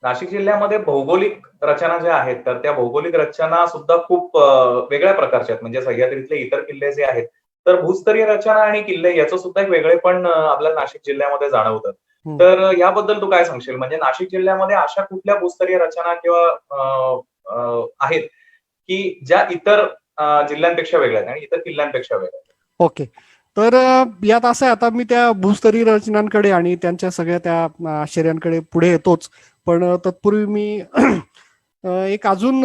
नाशिक जिल्ह्यामध्ये भौगोलिक रचना ज्या आहेत, तर त्या भौगोलिक रचना सुद्धा खूप वेगळ्या प्रकारच्या आहेत. म्हणजे सह्याद्रीतले इतर किल्ले जे आहेत, तर भूस्तरीय रचना आणि किल्ले याचं सुद्धा एक वेगळेपण आपल्याला नाशिक जिल्ह्यामध्ये जाणवतं. हम्म. तर याबद्दल तू काय सांगशील? म्हणजे नाशिक जिल्ह्यामध्ये अशा कुठल्या भूस्तरीय रचना किंवा आहेत, की ज्या इतर जिल्ह्यांपेक्षा वेगळ्या आहेत आणि इतर किल्ल्यांपेक्षा वेगळ्या आहेत? ओके. तर यात असं आहे, आता मी त्या भूस्तरीय रचनांकडे आणि त्यांच्या सगळ्या त्या आश्चर्यांकडे पुढे येतोच. पण तत्पूर्वी मी एक अजून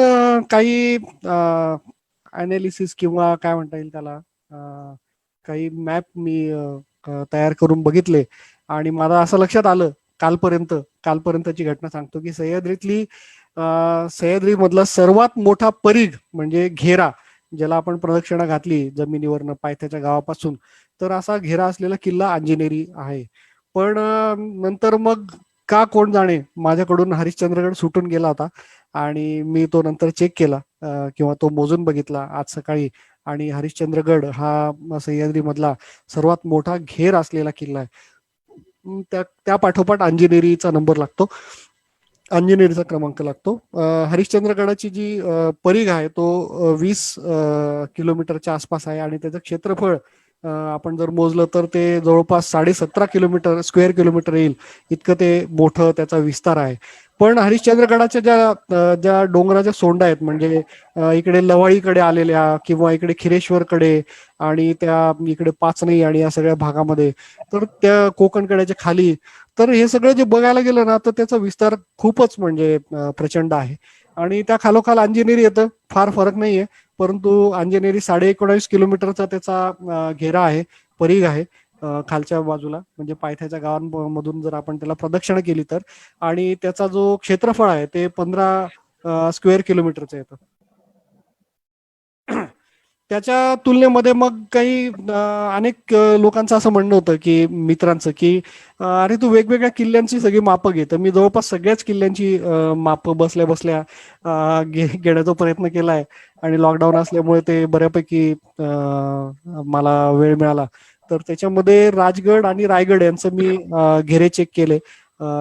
काही अनालिसिस किंवा काय म्हणता येईल त्याला, काही मॅप मी तयार करून बघितले आणि मला असं लक्षात आलं कालपर्यंतची घटना सांगतो की सह्याद्री मधला सर्वात मोठा परीघ म्हणजे घेरा, ज्याला आपण प्रदक्षिणा घातली जमिनीवरनं पायथ्याच्या गावापासून, तर असा घेरा असलेला किल्ला अंजनेरी आहे. पण नंतर मग का कोण जाणे माझ्याकडून हरिश्चंद्रगड सुटून गेला होता आणि मी तो नंतर चेक केला किंवा तो मोजून बघितला आज सकाळी. आणि हरिश्चंद्रगड हा सह्याद्री मधला सर्वात मोठा घेर असलेला किल्ला आहे. त्या पाठोपाठ अंजनेरीचा नंबर लागतो, अंजनेरीचा क्रमांक लागतो. हरिश्चंद्रगडाची जी परीघ आहे तो 20 किलोमीटरच्या आसपास आहे आणि त्याचं क्षेत्रफळ आपण जर मोजलं तर ते जवळपास 17.5 स्क्वेअर किलोमीटर येईल, इतकं ते मोठं त्याचा विस्तार आहे. पण हरिश्चंद्रगडाच्या ज्या डोंगराच्या सोंडा आहेत, म्हणजे इकडे लवाळीकडे आलेल्या किंवा इकडे खिरेश्वरकडे आणि त्या इकडे पाचनई आणि या सगळ्या भागामध्ये, तर त्या कोकणकड्याच्या खाली, तर हे सगळं जे बघायला गेलं ना तर त्याचा विस्तार खूपच म्हणजे प्रचंड आहे. आणि त्या खालोखाल अंजनेरी येतं, फार फरक नाहीये, परंतु अंजनेरी 19.5 किलोमीटरचा त्याचा घेरा आहे, परीघ आहे खालच्या बाजूला, म्हणजे पायथ्याच्या गावांमधून जर आपण त्याला प्रदक्षिणा केली तर. आणि त्याचा जो क्षेत्रफळ आहे ते 15 स्क्वेअर किलोमीटरचं येतं. त्याच्या तुलनेमध्ये मग काही अनेक लोकांचं असं म्हणणं होतं की मित्रांचं की अरे तू वेगवेगळ्या किल्ल्यांची सगळी मापं घे. तर मी जवळपास सगळ्याच किल्ल्यांची मापं बसल्या बसल्या घेण्याचा प्रयत्न केलाय आणि लॉकडाऊन असल्यामुळे ते बऱ्यापैकी मला वेळ मिळाला. तर त्याच्यामध्ये राजगड आणि रायगड यांचं मी घेरे चेक केले,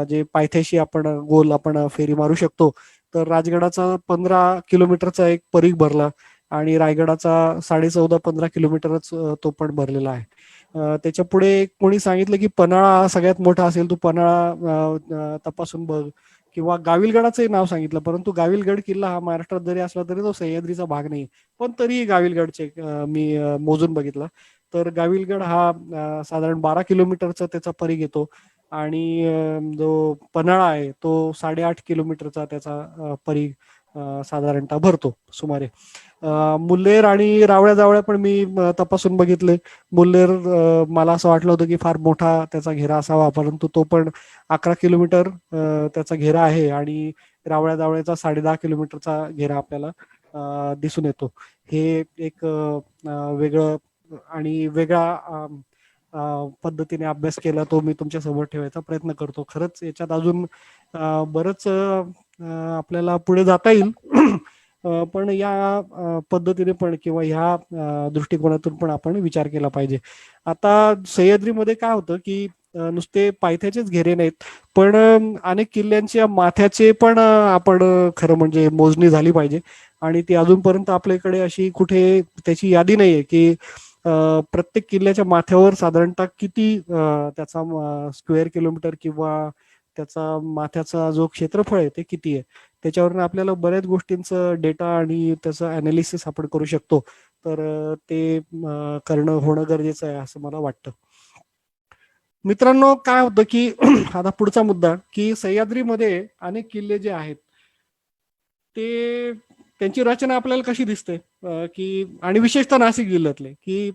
जे पायथ्याशी आपण फेरी मारू शकतो. तर राजगडाचा 15 किलोमीटरचा एक परीघ भरला आणि रायगडाचा 14.5-15 किलोमीटरच तो पण भरलेला आहे. त्याच्या पुढे कोणी सांगितलं की पन्हाळा हा सगळ्यात मोठा असेल, तू पन्हाळा तपासून बघ. किंवा गाविलगडाचंही नाव सांगितलं, परंतु गाविलगड किल्ला हा महाराष्ट्रात जरी असला तरी तो सह्याद्रीचा भाग नाही. पण तरीही गाविलगडचे मी मोजून बघितला, तर गाविलगड हा साधारण 12 किलोमीटरचा त्याचा परीघ येतो. आणि जो पन्हाळा आहे तो 8.5 किलोमीटरचा त्याचा परीघ साधारणतः भरतो सुमारे. मुल्लेर आणि रावळ्या जावळ्या पण मी तपासून बघितले. मुल्लेर मला असं वाटलं होतं की फार मोठा त्याचा घेरा असावा, परंतु तो पण 11 किलोमीटर त्याचा घेरा आहे आणि रावळ्या जावळ्याचा 10.5 किलोमीटरचा घेरा आपल्याला दिसून येतो. हे एक वेगळं आणि वेगळा पद्धतीने अभ्यास केला तो मी तुमच्या समोर ठेवायचा प्रयत्न करतो. खरंच याच्यात अजून बरंच आपल्याला पुढे जाता येईल. पण या पद्धतीने पण किंवा ह्या दृष्टिकोनातून पण आपण विचार केला पाहिजे. आता सह्याद्रीमध्ये काय होतं की नुसते पायथ्याचेच घेरे नाहीत, पण अनेक किल्ल्यांच्या माथ्याचे पण आपण खरं म्हणजे मोजणी झाली पाहिजे. आणि ती अजूनपर्यंत आपल्याकडे अशी कुठे त्याची यादी नाहीये की प्रत्येक किल्ल्याच्या माथ्यावर साधारणतः किती त्याचा स्क्वेअर किलोमीटर किंवा त्याचा माथ्याचा जो क्षेत्रफळ आहे ते किती आहे. त्याच्यावरून आपल्याला बऱ्याच गोष्टींचं डेटा आणि त्याचं अनालिसिस आपण करू शकतो. तर ते करणं होणं गरजेचं आहे असं मला वाटतं. मित्रांनो, काय होतं की आता पुढचा मुद्दा की सह्याद्रीमध्ये अनेक किल्ले जे आहेत ते त्यांची रचना आपल्याला कशी दिसते की, आणि विशेषतः नाशिक जिल्ह्यातले की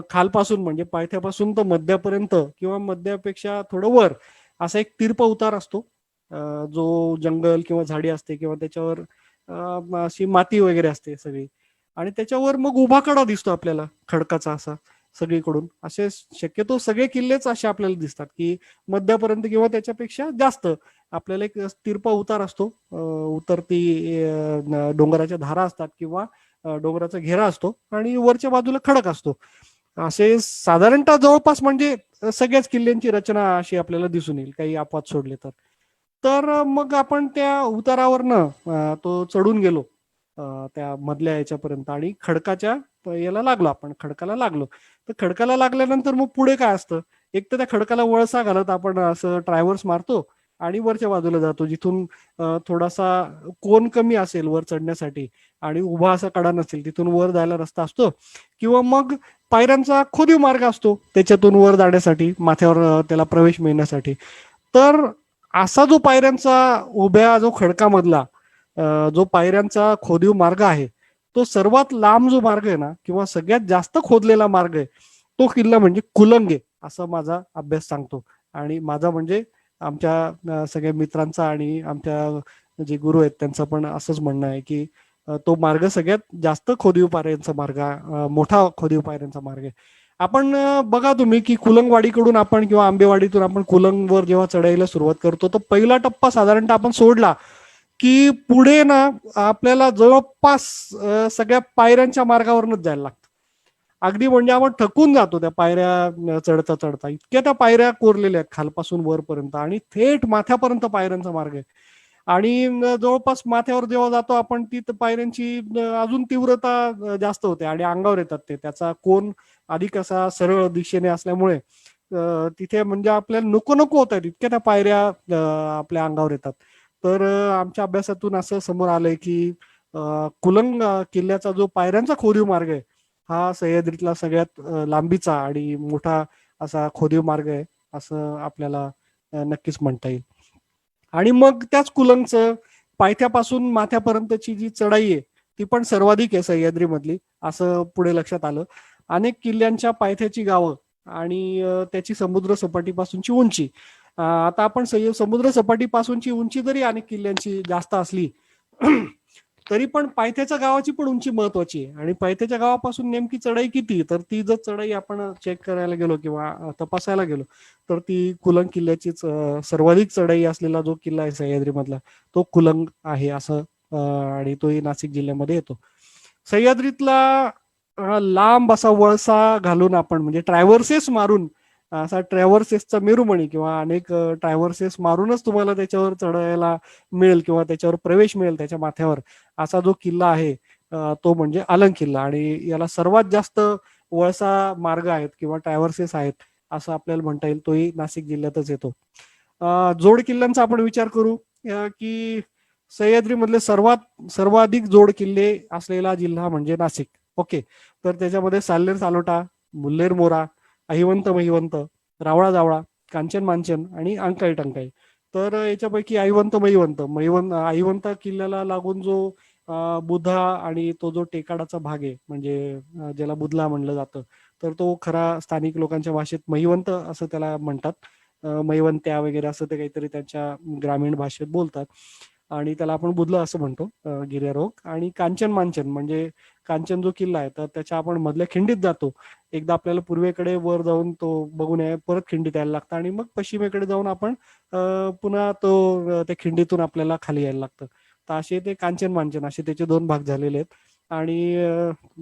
खालपासून म्हणजे पायथ्यापासून तर मध्यापर्यंत किंवा मध्यापेक्षा थोडं वर असा एक तिरपा उतार असतो, जो जंगल किंवा झाडी असते किंवा त्याच्यावर अशी माती वगैरे असते सगळी. आणि त्याच्यावर मग उभा कडा दिसतो आपल्याला खडकाचा असा सगळीकडून. असे शक्यतो सगळे किल्लेच असे आपल्याला दिसतात की मध्यापर्यंत किंवा त्याच्यापेक्षा जास्त आपल्याला एक तिरपा उतार असतो, उतरती डोंगराच्या धारा असतात किंवा डोंगराचा घेरा असतो आणि वरच्या बाजूला खडक असतो. असे साधारणतः जवळपास म्हणजे सगळ्याच किल्ल्यांची रचना अशी आपल्याला दिसून येईल, काही अपवाद सोडले तर. तर मग आपण त्या उतारावरनं तो चढून गेलो त्या मधल्या याच्यापर्यंत आणि खडकाच्या याला लागलो, आपण खडकाला लागलो. तर खडकाला लागल्यानंतर मग पुढे काय असतं, एक तर त्या खडकाला वळसा घालत आपण असं ट्रायव्हर्स मारतो आणि वरच्या बाजूला जातो, जिथून थोडासा कोण कमी असेल वर चढण्यासाठी आणि उभा असा कडा नसेल तिथून वर जायला रस्ता असतो, किंवा मग पायऱ्यांचा खोदीव मार्ग असतो त्याच्यातून वर जाण्यासाठी, माथ्यावर त्याला प्रवेश मिळण्यासाठी. तर असा जो पायऱ्यांचा उभ्या जो खडकामधला जो पायऱ्यांचा खोदीव मार्ग आहे, तो सर्वात लांब जो मार्ग आहे ना, किंवा सगळ्यात जास्त खोदलेला मार्ग आहे, तो किल्ला म्हणजे कुलंगे, असं माझा अभ्यास सांगतो. आणि माझा म्हणजे आमच्या सगळ्या मित्रांचा आणि आमच्या जे गुरु आहेत त्यांचं पण असंच म्हणणं आहे की तो मार्ग सगळ्यात जास्त खोदीव पायऱ्यांचा मार्ग, मोठा खोदीव पायऱ्यांचा मार्ग आहे. आपण बघा तुम्ही की कुलंगवाडीकडून आपण किंवा आंबेवाडीतून आपण कुलंगवर जेव्हा चढायला सुरुवात करतो, तर पहिला टप्पा साधारणतः आपण सोडला की पुढे ना आपल्याला जवळपास सगळ्या पायऱ्यांच्या मार्गावरनच जायला लागतं. अगदी म्हणजे आपण थकून जातो त्या पायऱ्या चढता चढता, इतक्या त्या पायऱ्या कोरलेल्या आहेत खालपासून वरपर्यंत, आणि थेट माथ्यापर्यंत पायऱ्यांचा मार्ग आहे. आणि जवळपास माथ्यावर जेव्हा जातो आपण, ती पायऱ्यांची अजून तीव्रता जास्त होते आणि अंगावर येतात ते, त्याचा कोन अधिक असा सरळ दिशेने असल्यामुळे तिथे म्हणजे आपल्याला नको नको होत आहेत, इतक्या त्या पायऱ्या आपल्या अंगावर येतात. तर आमच्या अभ्यासातून असं समोर आलंय की कुलंग किल्ल्याचा जो पायऱ्यांचा खोदीव मार्ग आहे, हा सह्याद्रीतला सगळ्यात लांबीचा आणि मोठा असा खोदीव मार्ग आहे, असं आपल्याला नक्कीच म्हणता येईल. आणि मग त्याच कुलंगचं पायथ्यापासून माथ्यापर्यंतची जी चढाई आहे, ती पण सर्वाधिक आहे सह्याद्री मधली, असं पुढे लक्षात आलं. अनेक किल्ल्यांच्या पायथ्याची गावं आणि त्याची समुद्र सपाटीपासूनची उंची, आता आपण समुद्र सपाटीपासूनची उंची जरी अनेक किल्ल्यांची जास्त असली तरी पण पायथ्याच्या गावाची पण उंची महत्वाची आहे. आणि पायथ्याच्या गावापासून नेमकी चढाई किती, तर ती जर चढाई आपण चेक करायला गेलो किंवा तपासायला गेलो, तर ती कुलंग किल्ल्याचीच सर्वाधिक चढाई असलेला जो किल्ला आहे सह्याद्री मधला, तो कुलंग आहे असं, आणि तोही नाशिक जिल्ह्यामध्ये येतो. सह्याद्रीतला लांब असा वळसा घालून आपण म्हणजे ट्रॅव्हर्सेस मारून, असा ट्रॅव्हर्सेसचा मेरुमणी किंवा अनेक ट्रॅव्हर्सेस मारूनच तुम्हाला त्याच्यावर चढायला मिळेल किंवा त्याच्यावर प्रवेश मिळेल त्याच्या माथ्यावर, असा जो किल्ला आहे तो म्हणजे अलंग किल्ला. आणि याला सर्वात जास्त वळसा मार्ग आहेत किंवा ट्रॅव्हर्सेस आहेत असं आपल्याला म्हणता येईल, तोही नाशिक जिल्ह्यातच येतो. जोड किल्ल्यांचा आपण विचार करू की सह्याद्री मधले सर्वाधिक जोड किल्ले असलेला जिल्हा म्हणजे नाशिक. ओके, तर त्याच्यामध्ये साल्हेर सालोटा, मुल्हेर मोरा, अहिवंत महिवंत, रावळा जावळा, कांचन मांचन आणि अंकाई टंकाई. तर याच्यापैकी अहिवंत किल्ल्याला लागून जो बुधा आणि तो जो टेकाडाचा भाग आहे, म्हणजे ज्याला बुधला म्हणलं जातं, तर तो खरा स्थानिक लोकांच्या भाषेत महिवंत असं त्याला म्हणतात. मैवंत्या वगैरे असं ते काहीतरी त्यांच्या ग्रामीण भाषेत बोलतात, आणि त्याला आपण बुधलं असं म्हणतो, गिर्यारोहक. आणि कांचन मांचन म्हणजे कांचन जो किल्ला आहे, तर त्याच्या आपण मधल्या खिंडीत जातो. एकदा आपल्याला पूर्वेकडे वर जाऊन तो बघून परत खिंडीत यायला लागतं, आणि मग पश्चिमेकडे जाऊन आपण पुन्हा त्या खिंडीतून आपल्याला खाली यायला लागतं. तर असे ते कांचन मांचन असे त्याचे दोन भाग झालेले आहेत. आणि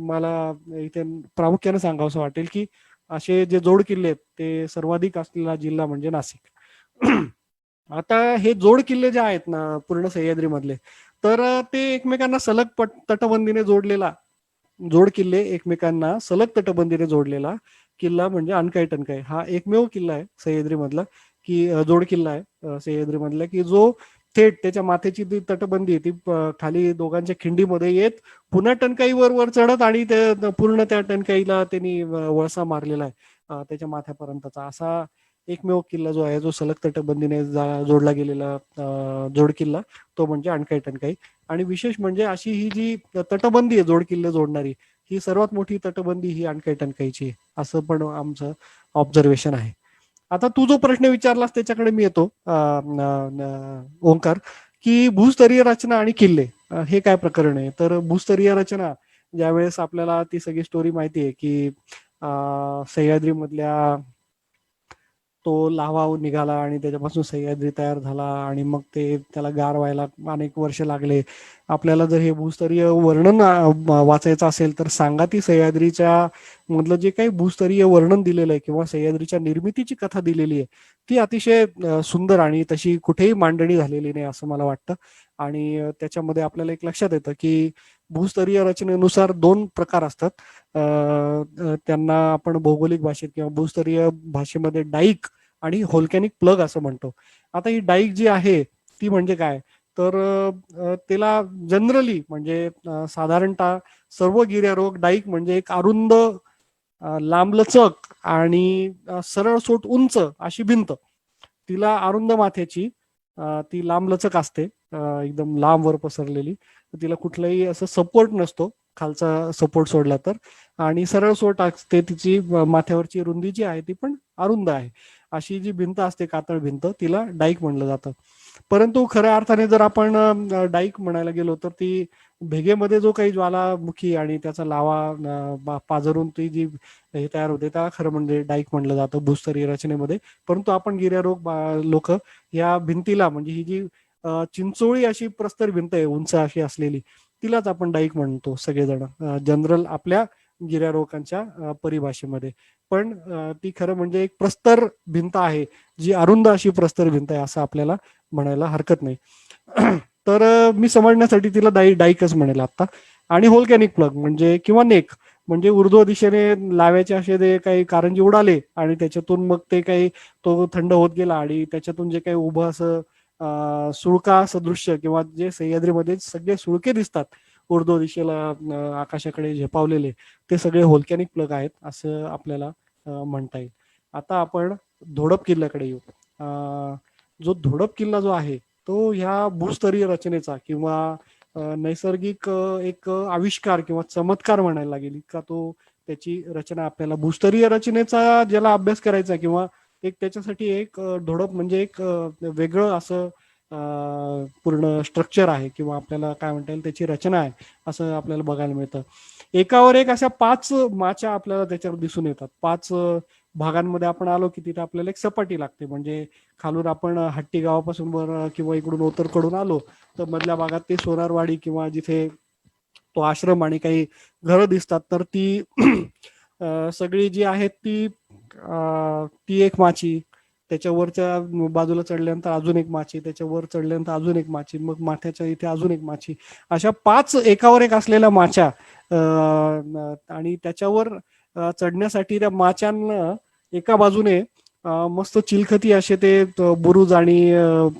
मला इथे प्रामुख्याने सांगावं वाटेल की असे जे जोड किल्ले आहेत ते सर्वाधिक असलेला जिल्हा म्हणजे नाशिक. आता हे जोड किल्ले जे आहेत ना पूर्ण सह्याद्री मधले, तर ते एकमेकांना सलग तटबंदीने जोडलेला, जोड किल्ले एकमेकांना सलग तटबंदीने जोडलेला किल्ला म्हणजे अनकाई टंकाई हा एकमेव किल्ला आहे सह्याद्री मधला, की जोड किल्ला आहे सह्याद्री मधला, की जो थेट त्याच्या माथ्याची ती तटबंदी ती खाली दोघांच्या खिंडीमध्ये येत पुन्हा टणकाईवर वर चढत, आणि ते पूर्ण त्या टणकाईला त्यांनी वळसा मारलेला आहे त्याच्या माथ्यापर्यंतचा, असा एकमेव किल्ला जो आहे जो सलग तटबंदीने जोडला गेलेला जोड किल्ला, तो म्हणजे अनकाई टणकाई. आणि विशेष म्हणजे अशी ही जी तटबंदी आहे जोड किल्ले जोडणारी, ही सर्वात मोठी तटबंदी ही अनकाई टणकाईची आहे, असं पण आमचं ऑब्झर्वेशन आहे. आता तू जो प्रश्न विचारलास त्याच्याकडे मी येतो ओंकार, की भूस्तरीय रचना आणि किल्ले हे काय प्रकरण आहे. तर भूस्तरीय रचना, ज्यावेळेस आपल्याला ती सगळी स्टोरी माहिती आहे की सह्याद्री मधल्या तो लाव्हा निघाला आणि त्याच्यापासून सह्याद्री तयार झाला आणि मग ते त्याला गार व्हायला अनेक वर्ष लागले. आपल्याला जर हे भूस्तरीय वर्णन वाचायचं असेल तर सांगाती सह्याद्रीच्या मधलं जे काही भूस्तरीय वर्णन दिलेलं आहे किंवा सह्याद्रीच्या निर्मितीची कथा दिलेली आहे ती अतिशय सुंदर आणि तशी कुठेही मांडणी झालेली नाही असं मला वाटतं. आणि त्याच्यामध्ये आपल्याला एक लक्षात येतं की भूस्तरीय रचनेनुसार दोन प्रकार असतात. त्यांना आपण भौगोलिक भाषेत किंवा भूस्तरीय भाषेमध्ये डाईक आणि व्होल्कॅनिक प्लग असं म्हणतो. आता ही डाईक जी आहे ती म्हणजे काय, तर त्याला जनरली म्हणजे साधारणतः सर्व गिर्यारोहक डाईक म्हणजे एक अरुंद लांबलचक आणि सरळसोट उंच अशी भिंत, तिला अरुंद माथ्याची, ती लांबलचक असते, एकदम लांबवर पसरलेली, तिला कुठलाही असं सपोर्ट नसतो खालचा सपोर्ट सोडला तर, आणि सरळ सोट असते तिची, माथ्यावरची रुंदी जी आहे ती पण अरुंद आहे. अशी जी भिंत असते कातळ भिंत तिला डाईक म्हणलं जातं. परंतु खऱ्या अर्थाने जर आपण डाईक म्हणायला गेलो तर ती भेगेमध्ये जो काही ज्वालामुखी आणि त्याचा लावा पाझरून ती जी हे तयार होते त्याला खरं म्हणजे डाईक म्हणलं जातं भूस्तरीय रचनेमध्ये. परंतु आपण गिर्यारोहक लोक या भिंतीला म्हणजे ही जी चिंचोळी अशी प्रस्तर भिंत आहे उंच अशी असलेली तिलाच आपण डाईक म्हणतो सगळेजण जनरल आपल्या गिर्यारोहकांच्या परिभाषेमध्ये. पण ती खरं म्हणजे एक प्रस्तर भिंत आहे जी अरुंद अशी प्रस्तर भिंत आहे असं आपल्याला म्हणायला हरकत नाही. तर मी समजण्यासाठी तिला डाईकच म्हणेल आता. आणि व्होल्कॅनिक प्लग म्हणजे किंवा नेक म्हणजे ऊर्ध्व दिशेने लाव्याचे असे जे काही कारंजे उडाले आणि त्याच्यातून मग ते काही तो थंड होत गेला आणि त्याच्यातून जे काही उभं असं सुळका सदृश्य किंवा जे सह्याद्रीमध्ये सगळे सुळके दिसतात ऊर्ध्व दिशेला आकाशाकडे झेपावलेले, ते सगळे व्होल्कॅनिक प्लग आहेत असं आपल्याला म्हणता येईल. आता आपण धोडप किल्ल्याकडे येऊ. जो धोडप किल्ला जो आहे तो ह्या भूस्तरीय रचनेचा किंवा नैसर्गिक एक आविष्कार किंवा चमत्कार म्हणायला लागेल का, तो त्याची रचना आपल्याला भूस्तरीय रचनेचा ज्याला अभ्यास करायचा किंवा एक त्याच्यासाठी एक धोडप म्हणजे एक वेगळं असं पूर्ण स्ट्रक्चर आहे किंवा आपल्याला काय म्हणता येईल त्याची रचना आहे असं आपल्याला बघायला मिळतं. एकावर एक अशा 5 माच्या आपल्याला त्याच्यावर दिसून येतात. 5 भागांमध्ये आपण आलो की तिथे आपल्याला एक सपाटी लागते. म्हणजे खालून आपण हट्टी गावापासून वर किंवा इकडून ओतरकडून आलो तर मधल्या भागात ते सोनारवाडी किंवा जिथे तो आश्रम आणि काही घरं दिसतात तर ती सगळी जी आहेत ती एक माची, त्याच्यावरच्या बाजूला चढल्यानंतर अजून एक माची, त्याच्यावर चढल्यानंतर अजून एक माची, मग माथ्याच्या इथे अजून एक माची, अशा 5 एकावर एक असलेल्या माच्या. आणि त्याच्यावर चढण्यासाठी त्या माच्यांना एका बाजूने मस्त चिलखती असे ते बुरुज आणि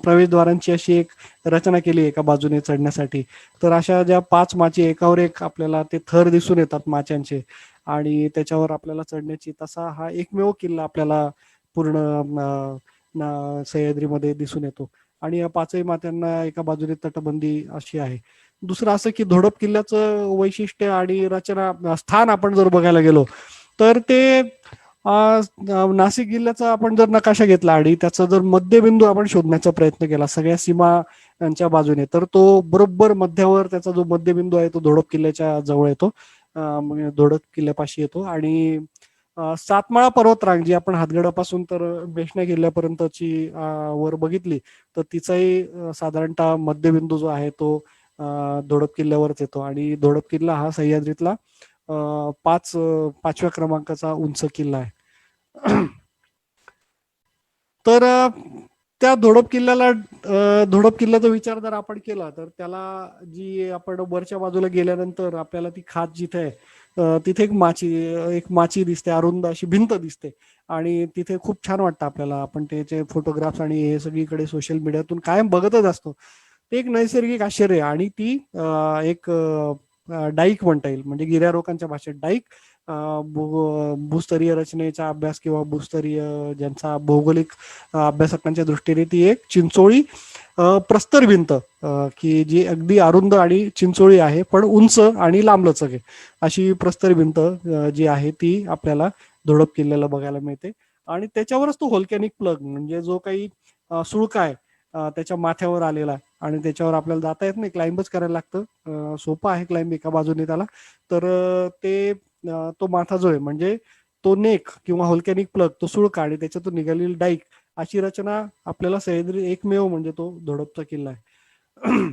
प्रवेशद्वारांची अशी एक रचना केली एका बाजूने चढण्यासाठी. तर अशा ज्या 5 माची एकावर एक आपल्याला ते थर दिसून येतात माच्यांचे आणि त्याच्यावर आपल्याला चढण्याची, तसा हा एकमेव किल्ला आपल्याला पूर्ण सह्याद्रीमध्ये दिसून येतो. आणि या 5ही मात्यांना एका बाजूने तटबंदी अशी आहे. दुसरं असं की धोडप किल्ल्याचं वैशिष्ट्य आणि रचना स्थान आपण जर बघायला गेलो तर ते नाशिक जिल्ह्याचा आपण जर नकाशा घेतला आणि त्याचा जर मध्यबिंदू आपण शोधण्याचा प्रयत्न केला सगळ्या सीमांच्या बाजूने, तर तो बरोबर मध्यावर त्याचा जो मध्यबिंदू आहे तो धोडप किल्ल्याच्या जवळ येतो, धोडप किल्ल्यापाशी येतो. आणि सातमाळा पर्वतरांग जी आपण हातगडापासून तर बेशण्या किल्ल्यापर्यंतची वर बघितली तर तिचाही साधारणतः मध्यबिंदू जो आहे तो धोडप किल्ल्यावरच येतो. आणि धोडप किल्ला हा सह्याद्रीतला 5व्या क्रमांकाचा उंच किल्ला आहे. तर त्या धोडप किल्ल्याचा विचार जर आपण केला तर त्याला जी आपण वरच्या बाजूला गेल्यानंतर आपल्याला ती खाच जिथे आहे तिथे एक माची दिसते, अरुंद अशी भिंत दिसते आणि तिथे खूप छान वाटतं आपल्याला. आपण त्याचे फोटोग्राफ्स आणि हे सगळीकडे सोशल मीडियातून कायम बघतच असतो. ते एक नैसर्गिक आश्चर्य आणि ती एक डाईक म्हणता येईल, म्हणजे गिर्यारोहकांच्या भाषेत डाईक. भूस्तरीय रचनेचा अभ्यास किंवा भूस्तरीय ज्यांचा भौगोलिक अभ्यासकांच्या दृष्टीने ती एक चिंचोळी प्रस्तर भिंत की जी अगदी अरुंद आणि चिंचोळी आहे पण उंच आणि लांबलचक आहे, अशी प्रस्तर भिंत जी आहे ती आपल्याला धोडप किल्ल्याला बघायला मिळते. आणि त्याच्यावरच तो व्होल्कॅनिक प्लग म्हणजे जो काही सुळका आहे त्याच्या माथ्यावर आलेला आहे आणि त्याच्यावर आपल्याला जाता येत नाही, क्लाइंबच करायला लागतं. सोपं आहे क्लाइंब एका बाजूने त्याला. तर ते तो माथा जो आहे म्हणजे तो नेक किंवा व्होल्कॅनिक प्लग, तो सुळका आणि त्याच्यातून निघालेली डाईक, अशी रचना आपल्याला सह्याद्री एकमेव म्हणजे तो धोडपचा किल्ला आहे.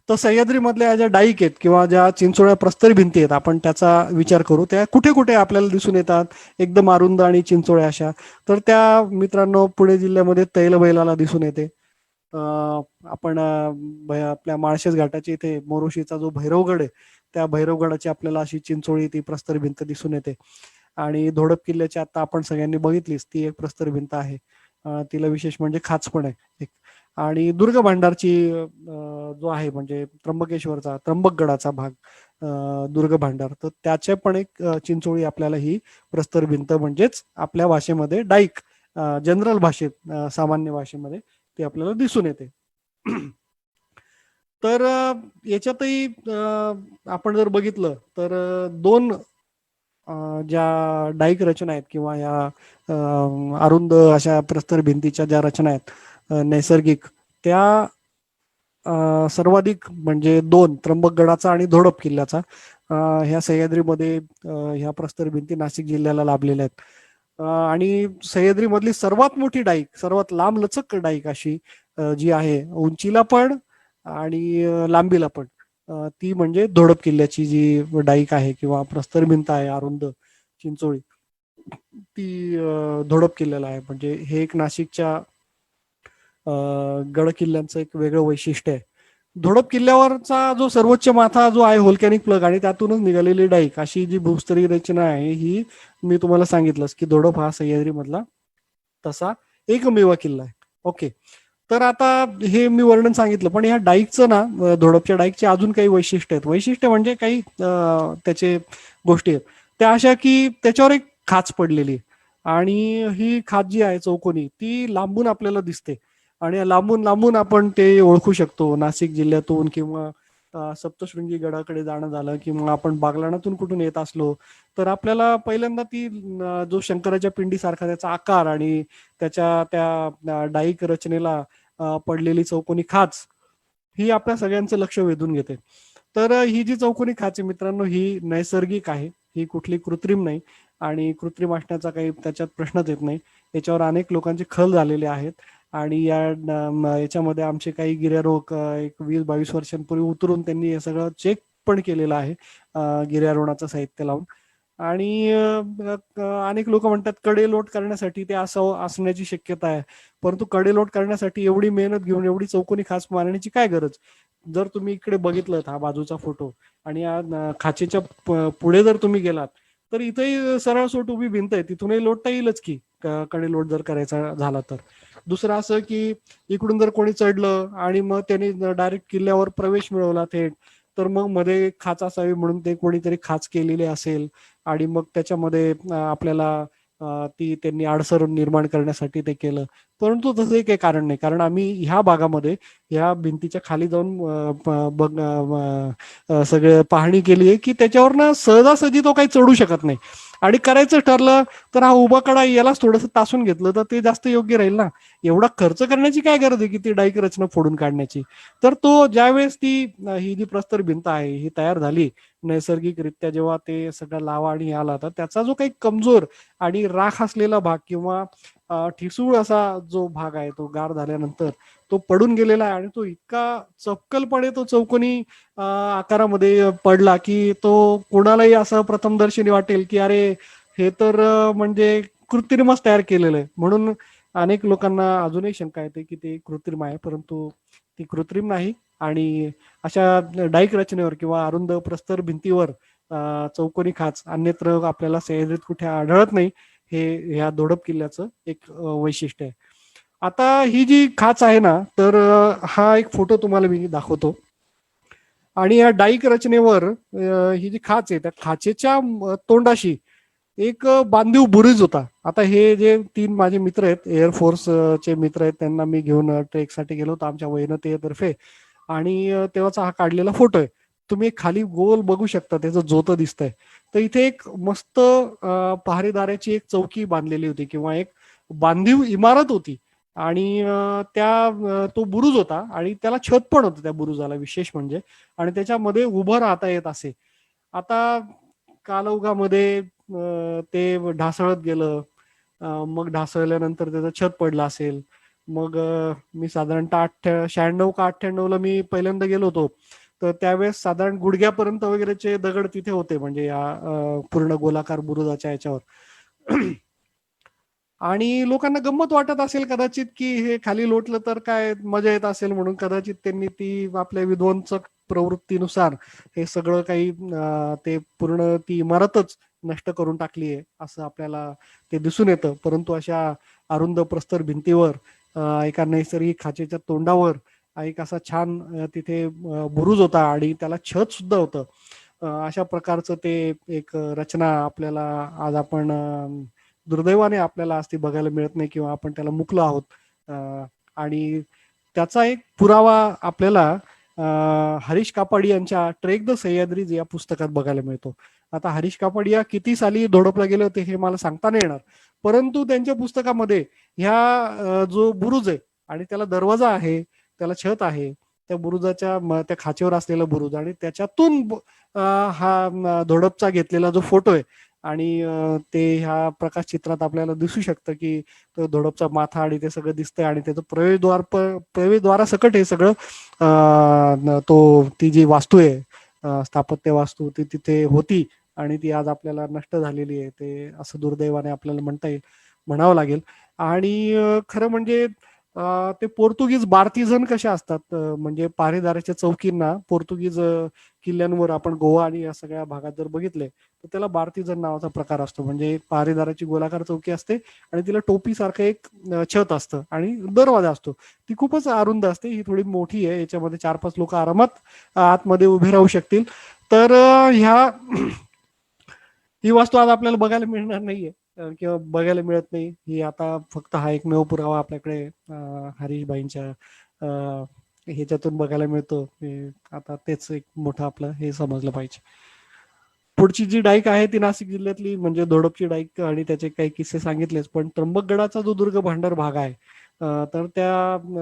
तर सह्याद्री मधल्या ज्या डाईक आहेत किंवा ज्या चिंचोळ्या प्रस्तरी भिंती आहेत, आपण त्याचा विचार करू, त्या कुठे कुठे आपल्याला दिसून येतात एकदम अरुंद आणि चिंचोळ्या अशा. तर त्या मित्रांनो पुणे जिल्ह्यामध्ये तैलबैलाला दिसून येते. आपण आपल्या माळशेज घाटाच्या इथे मोरोशीचा जो भैरवगड आहे, त्या भैरवगडाची आपल्याला अशी चिंचोळी ती प्रस्तर भिंत दिसून येते. आणि धोडप किल्ल्याची आता आपण सगळ्यांनी बघितलीच, ती एक प्रस्तर भिंत आहे. तिला विशेष म्हणजे खाच पण आहे एक. आणि दुर्ग भांडारची जो आहे म्हणजे त्र्यंबकेश्वरचा त्र्यंबकगडाचा भाग, दुर्ग भांडार, तर त्याचे पण एक चिंचोळी आपल्याला ही प्रस्तर भिंत म्हणजेच आपल्या भाषेमध्ये डाईक, जनरल भाषेत, सामान्य भाषेमध्ये ती आपल्याला दिसून येते. तर याच्यातही आपण जर बघितलं तर दोन ज्या डाईक रचना आहेत किंवा या अरुंद अशा प्रस्तर भिंतीच्या ज्या रचना आहेत नैसर्गिक, त्या सर्वाधिक म्हणजे दोन, त्र्यंबकगडाचा आणि धोडप किल्ल्याचा, ह्या सह्याद्रीमध्ये ह्या प्रस्तर भिंती नाशिक जिल्ह्याला लाभलेल्या आहेत. आणि सह्याद्रीमधली सर्वात मोठी डाईक, सर्वात लांब लचक डाईक अशी जी आहे उंचीला पण आणि लांबीला पण, ती म्हणजे धोडप किल्ल्याची जी डाईक आहे किंवा प्रस्तर भिंत आहे अरुंद चिंचोळी, ती धोडप किल्ल्याला आहे. म्हणजे हे एक नाशिकच्या गड किल्ल्यांचं एक वेगळं वैशिष्ट्य आहे. धोडप किल्ल्यावरचा जो सर्वोच्च माथा जो आहे व्होल्कॅनिक प्लग आणि त्यातूनच निघालेली डाईक, अशी जी भूस्तरीय रचना आहे, ही मी तुम्हाला सांगितलंच की धोडप हा सह्याद्री मधला तसा एकमेव किल्ला आहे. ओके, तर आता हे मी वर्णन सांगितलं, पण या डाईकचं ना, धोडपच्या डाईकचे अजून काही वैशिष्ट्य आहेत. वैशिष्ट्य म्हणजे काही त्याचे गोष्टी आहेत त्या अशा की त्याच्यावर एक खाच पडलेली आहे आणि ही खाच जी आहे चौकोनी, ती लांबून आपल्याला दिसते आणि लांबून लांबून आपण ते ओळखू शकतो. नाशिक जिल्ह्यातून किंवा सप्तशृंगी गडाकडे जाणं झालं किंवा आपण बागलाणातून कुठून येत असलो तर आपल्याला पहिल्यांदा ती जो शंकराच्या पिंडीसारखा त्याचा आकार आणि त्याच्या त्या डाईक रचनेला पडलेली चौकोनी खाच, ही आपल्या सगळ्यांचं लक्ष वेधून घेते. तर ही जी चौकोनी खाच आहे मित्रांनो, ही नैसर्गिक आहे, ही कुठली कृत्रिम नाही आणि कृत्रिम असण्याचा काही त्याच्यात प्रश्नच येत नाही. याच्यावर अनेक लोकांचे खल झालेले आहेत आणि याच्यामध्ये आमचे काही गिर्यारोहक एक 20-22 वर्षांपूर्वी उतरून त्यांनी हे सगळं चेक पण केलेलं आहे गिर्यारोहणाचं साहित्य लावून. आणि अनेक लोक म्हणतात कडेलोट करण्यासाठी ते असं असण्याची शक्यता आहे, परंतु कडेलोट करण्यासाठी एवढी मेहनत घेऊन एवढी चौकोनी खाच मारण्याची काय गरज. जर तुम्ही इकडे बघितलं हा बाजूचा फोटो आणि या खाचेच्या पुढे जर तुम्ही गेलात तर इथेही सरळ सोट उभी भिंत आहे, तिथूनही लोटता येईलच की कडे लोट जर करायचा झाला तर. दुसरं असं की इकडून जर कोणी चढलं आणि मग त्यांनी डायरेक्ट किल्ल्यावर प्रवेश मिळवला थेट, तर मग मध्ये खाच असावी म्हणून ते कोणीतरी खाच केलेली असेल आणि मग त्याच्यामध्ये आपल्याला ती त्यांनी अडसर निर्माण करण्यासाठी ते केलं. परंतु तसंही काही कारण नाही, कारण आम्ही ह्या भागामध्ये ह्या भिंतीच्या खाली जाऊन सगळे पाहणी केली आहे की त्याच्यावर ना सहजासहजी तो काही चढू शकत नाही. आणि करायचं ठरलं तर हा उभा कडा यालाच थोडंसं तासून घेतलं तर ते जास्त योग्य राहील ना. एवढा खर्च करण्याची काय गरज आहे की ती डाईक रचना फोडून काढण्याची. तर तो ज्यावेळेस ती ही जी प्रस्तर भिंत आहे ही तयार झाली नैसर्गिकरित्या, जेव्हा ते सगळं लावा आणि आला, तर त्याचा जो काही कमजोर आणि राख असलेला भाग किंवा ठिसूळ असा जो भाग आहे तो गार झाल्यानंतर तो पडून गेलेला आहे आणि तो इतका चपकलपणे तो चौकोनी आकारामध्ये पडला की तो कोणालाही असं प्रथमदर्शनी वाटेल की अरे हे तर म्हणजे कृत्रिमच तयार केलेलं आहे. म्हणून अनेक लोकांना अजूनही शंका येते की ते कृत्रिम आहे, परंतु ती कृत्रिम नाही. आणि अशा डाईक रचनेवर किंवा अरुंद प्रस्तर भिंतीवर चौकोनी खाच अन्यत्र आपल्याला सह्याद्रीत कुठे आढळत नाही. हे या धोडप किल्ल्याचं एक वैशिष्ट्य आहे. आता ही जी खाच आहे ना, तर हा एक फोटो तुम्हाला मी दाखवतो. आणि या डाईक रचनेवर ही जी खाच आहे त्या खाचेच्या तोंडाशी एक बांधीव बुरुज होता. आता हे जे 3 माझे मित्र आहेत, एअरफोर्स चे मित्र आहेत, त्यांना मी घेऊन ट्रेकसाठी गेलो होतो आमच्या वैनतेतर्फे आणि तेव्हाचा हा काढलेला फोटो आहे. तुम्ही खाली गोल बघू शकता, त्याचं जोतं दिसतंय. तर इथे एक मस्त पहारेदाराची एक चौकी बांधलेली होती किंवा एक बांधीव इमारत होती आणि तो बुरुज होता आणि त्याला छत पण होतं त्या बुरुजाला, विशेष म्हणजे. आणि त्याच्यामध्ये उभं राहता येत असे. आता कालौघामध्ये ते ढासळत गेलं. मग ढासळल्यानंतर त्याचं छत पडलं असेल. मग मी साधारणतः 96 का 98 ला मी पहिल्यांदा गेलो होतो. तर त्यावेळेस साधारण गुडघ्यापर्यंत वगैरेचे दगड तिथे होते, म्हणजे या पूर्ण गोलाकार बुरुजाच्या याच्यावर. आणि लोकांना गंमत वाटत असेल कदाचित की हे खाली लोटलं तर काय मजा येत असेल, म्हणून कदाचित त्यांनी ती आपल्या विध्वंसक प्रवृत्तीनुसार हे सगळं काही ते पूर्ण ती इमारतच नष्ट करून टाकली आहे असं आपल्याला ते दिसून येतं. परंतु अशा अरुंद प्रस्तर भिंतीवर एका नैसर्गिक खाचेच्या तोंडावर एक असा छान तिथे बुरुज होता आणि त्याला छत सुद्धा होतं. अशा प्रकारचं ते एक रचना आपल्याला आज आपण दुर्दैवाने आपल्याला आज ती बघायला मिळत नाही, किंवा आपण त्याला मुकलो आहोत. आणि त्याचा एक पुरावा आपल्याला हरीश कापाडी यांच्या ट्रेक द सह्याद्रीज या पुस्तकात बघायला मिळतो. आता हरीश कापाडिया किती साली धोडपला गेले होते हे मला सांगता नाही येणार, परंतु त्यांच्या पुस्तकामध्ये ह्या जो बुरुज आहे आणि त्याला दरवाजा आहे, त्याला छत आहे, त्या बुरुजाच्या त्या खाचेवर असलेला बुरुज आणि त्याच्यातून हा धोडपचा घेतलेला जो फोटो आहे, आणि ते ह्या प्रकाश चित्रात आपल्याला दिसू शकतं की तो धोडपचा माथा आणि ते सगळं दिसतंय, आणि त्याचं प्रवेशद्वारासकट हे सगळं ती जी वास्तू आहे, स्थापत्य वास्तू, ती तिथे होती आणि ती आज आपल्याला नष्ट झालेली आहे. ते असं दुर्दैवाने आपल्याला म्हणावं लागेल. आणि खरं म्हणजे ते पोर्तुगीज बार्तिझन कशा असतात, म्हणजे पारेदाराच्या चौकींना पोर्तुगीज किल्ल्यांवर आपण गोवा आणि या सगळ्या भागात जर बघितले तर त्याला बार्तिझन नावाचा प्रकार असतो. म्हणजे पारेदाराची गोलाकार चौकी असते आणि तिला टोपी सारखं एक छत असतं आणि दरवाजा असतो. ती खूपच अरुंद असते, ही थोडी मोठी आहे, याच्यामध्ये 4-5 लोक आरामात आतमध्ये उभे राहू शकतील. तर ही वास्तू आज आपल्याला बघायला मिळणार नाहीये, किंवा बघायला मिळत नाही. ही आता फक्त हा एकमेव पुरावा आपल्याकडे हरीशबाईंच्या ह्याच्यातून बघायला मिळतो. आता तेच एक मोठं आपलं हे समजलं पाहिजे. पुढची जी डाईक आहे ती नाशिक जिल्ह्यातली म्हणजे धोडपची डाईक, आणि त्याचे काही किस्से सांगितलेच. पण त्र्यंबकगडाचा जो दुर्ग भांडार भाग आहे, तर त्या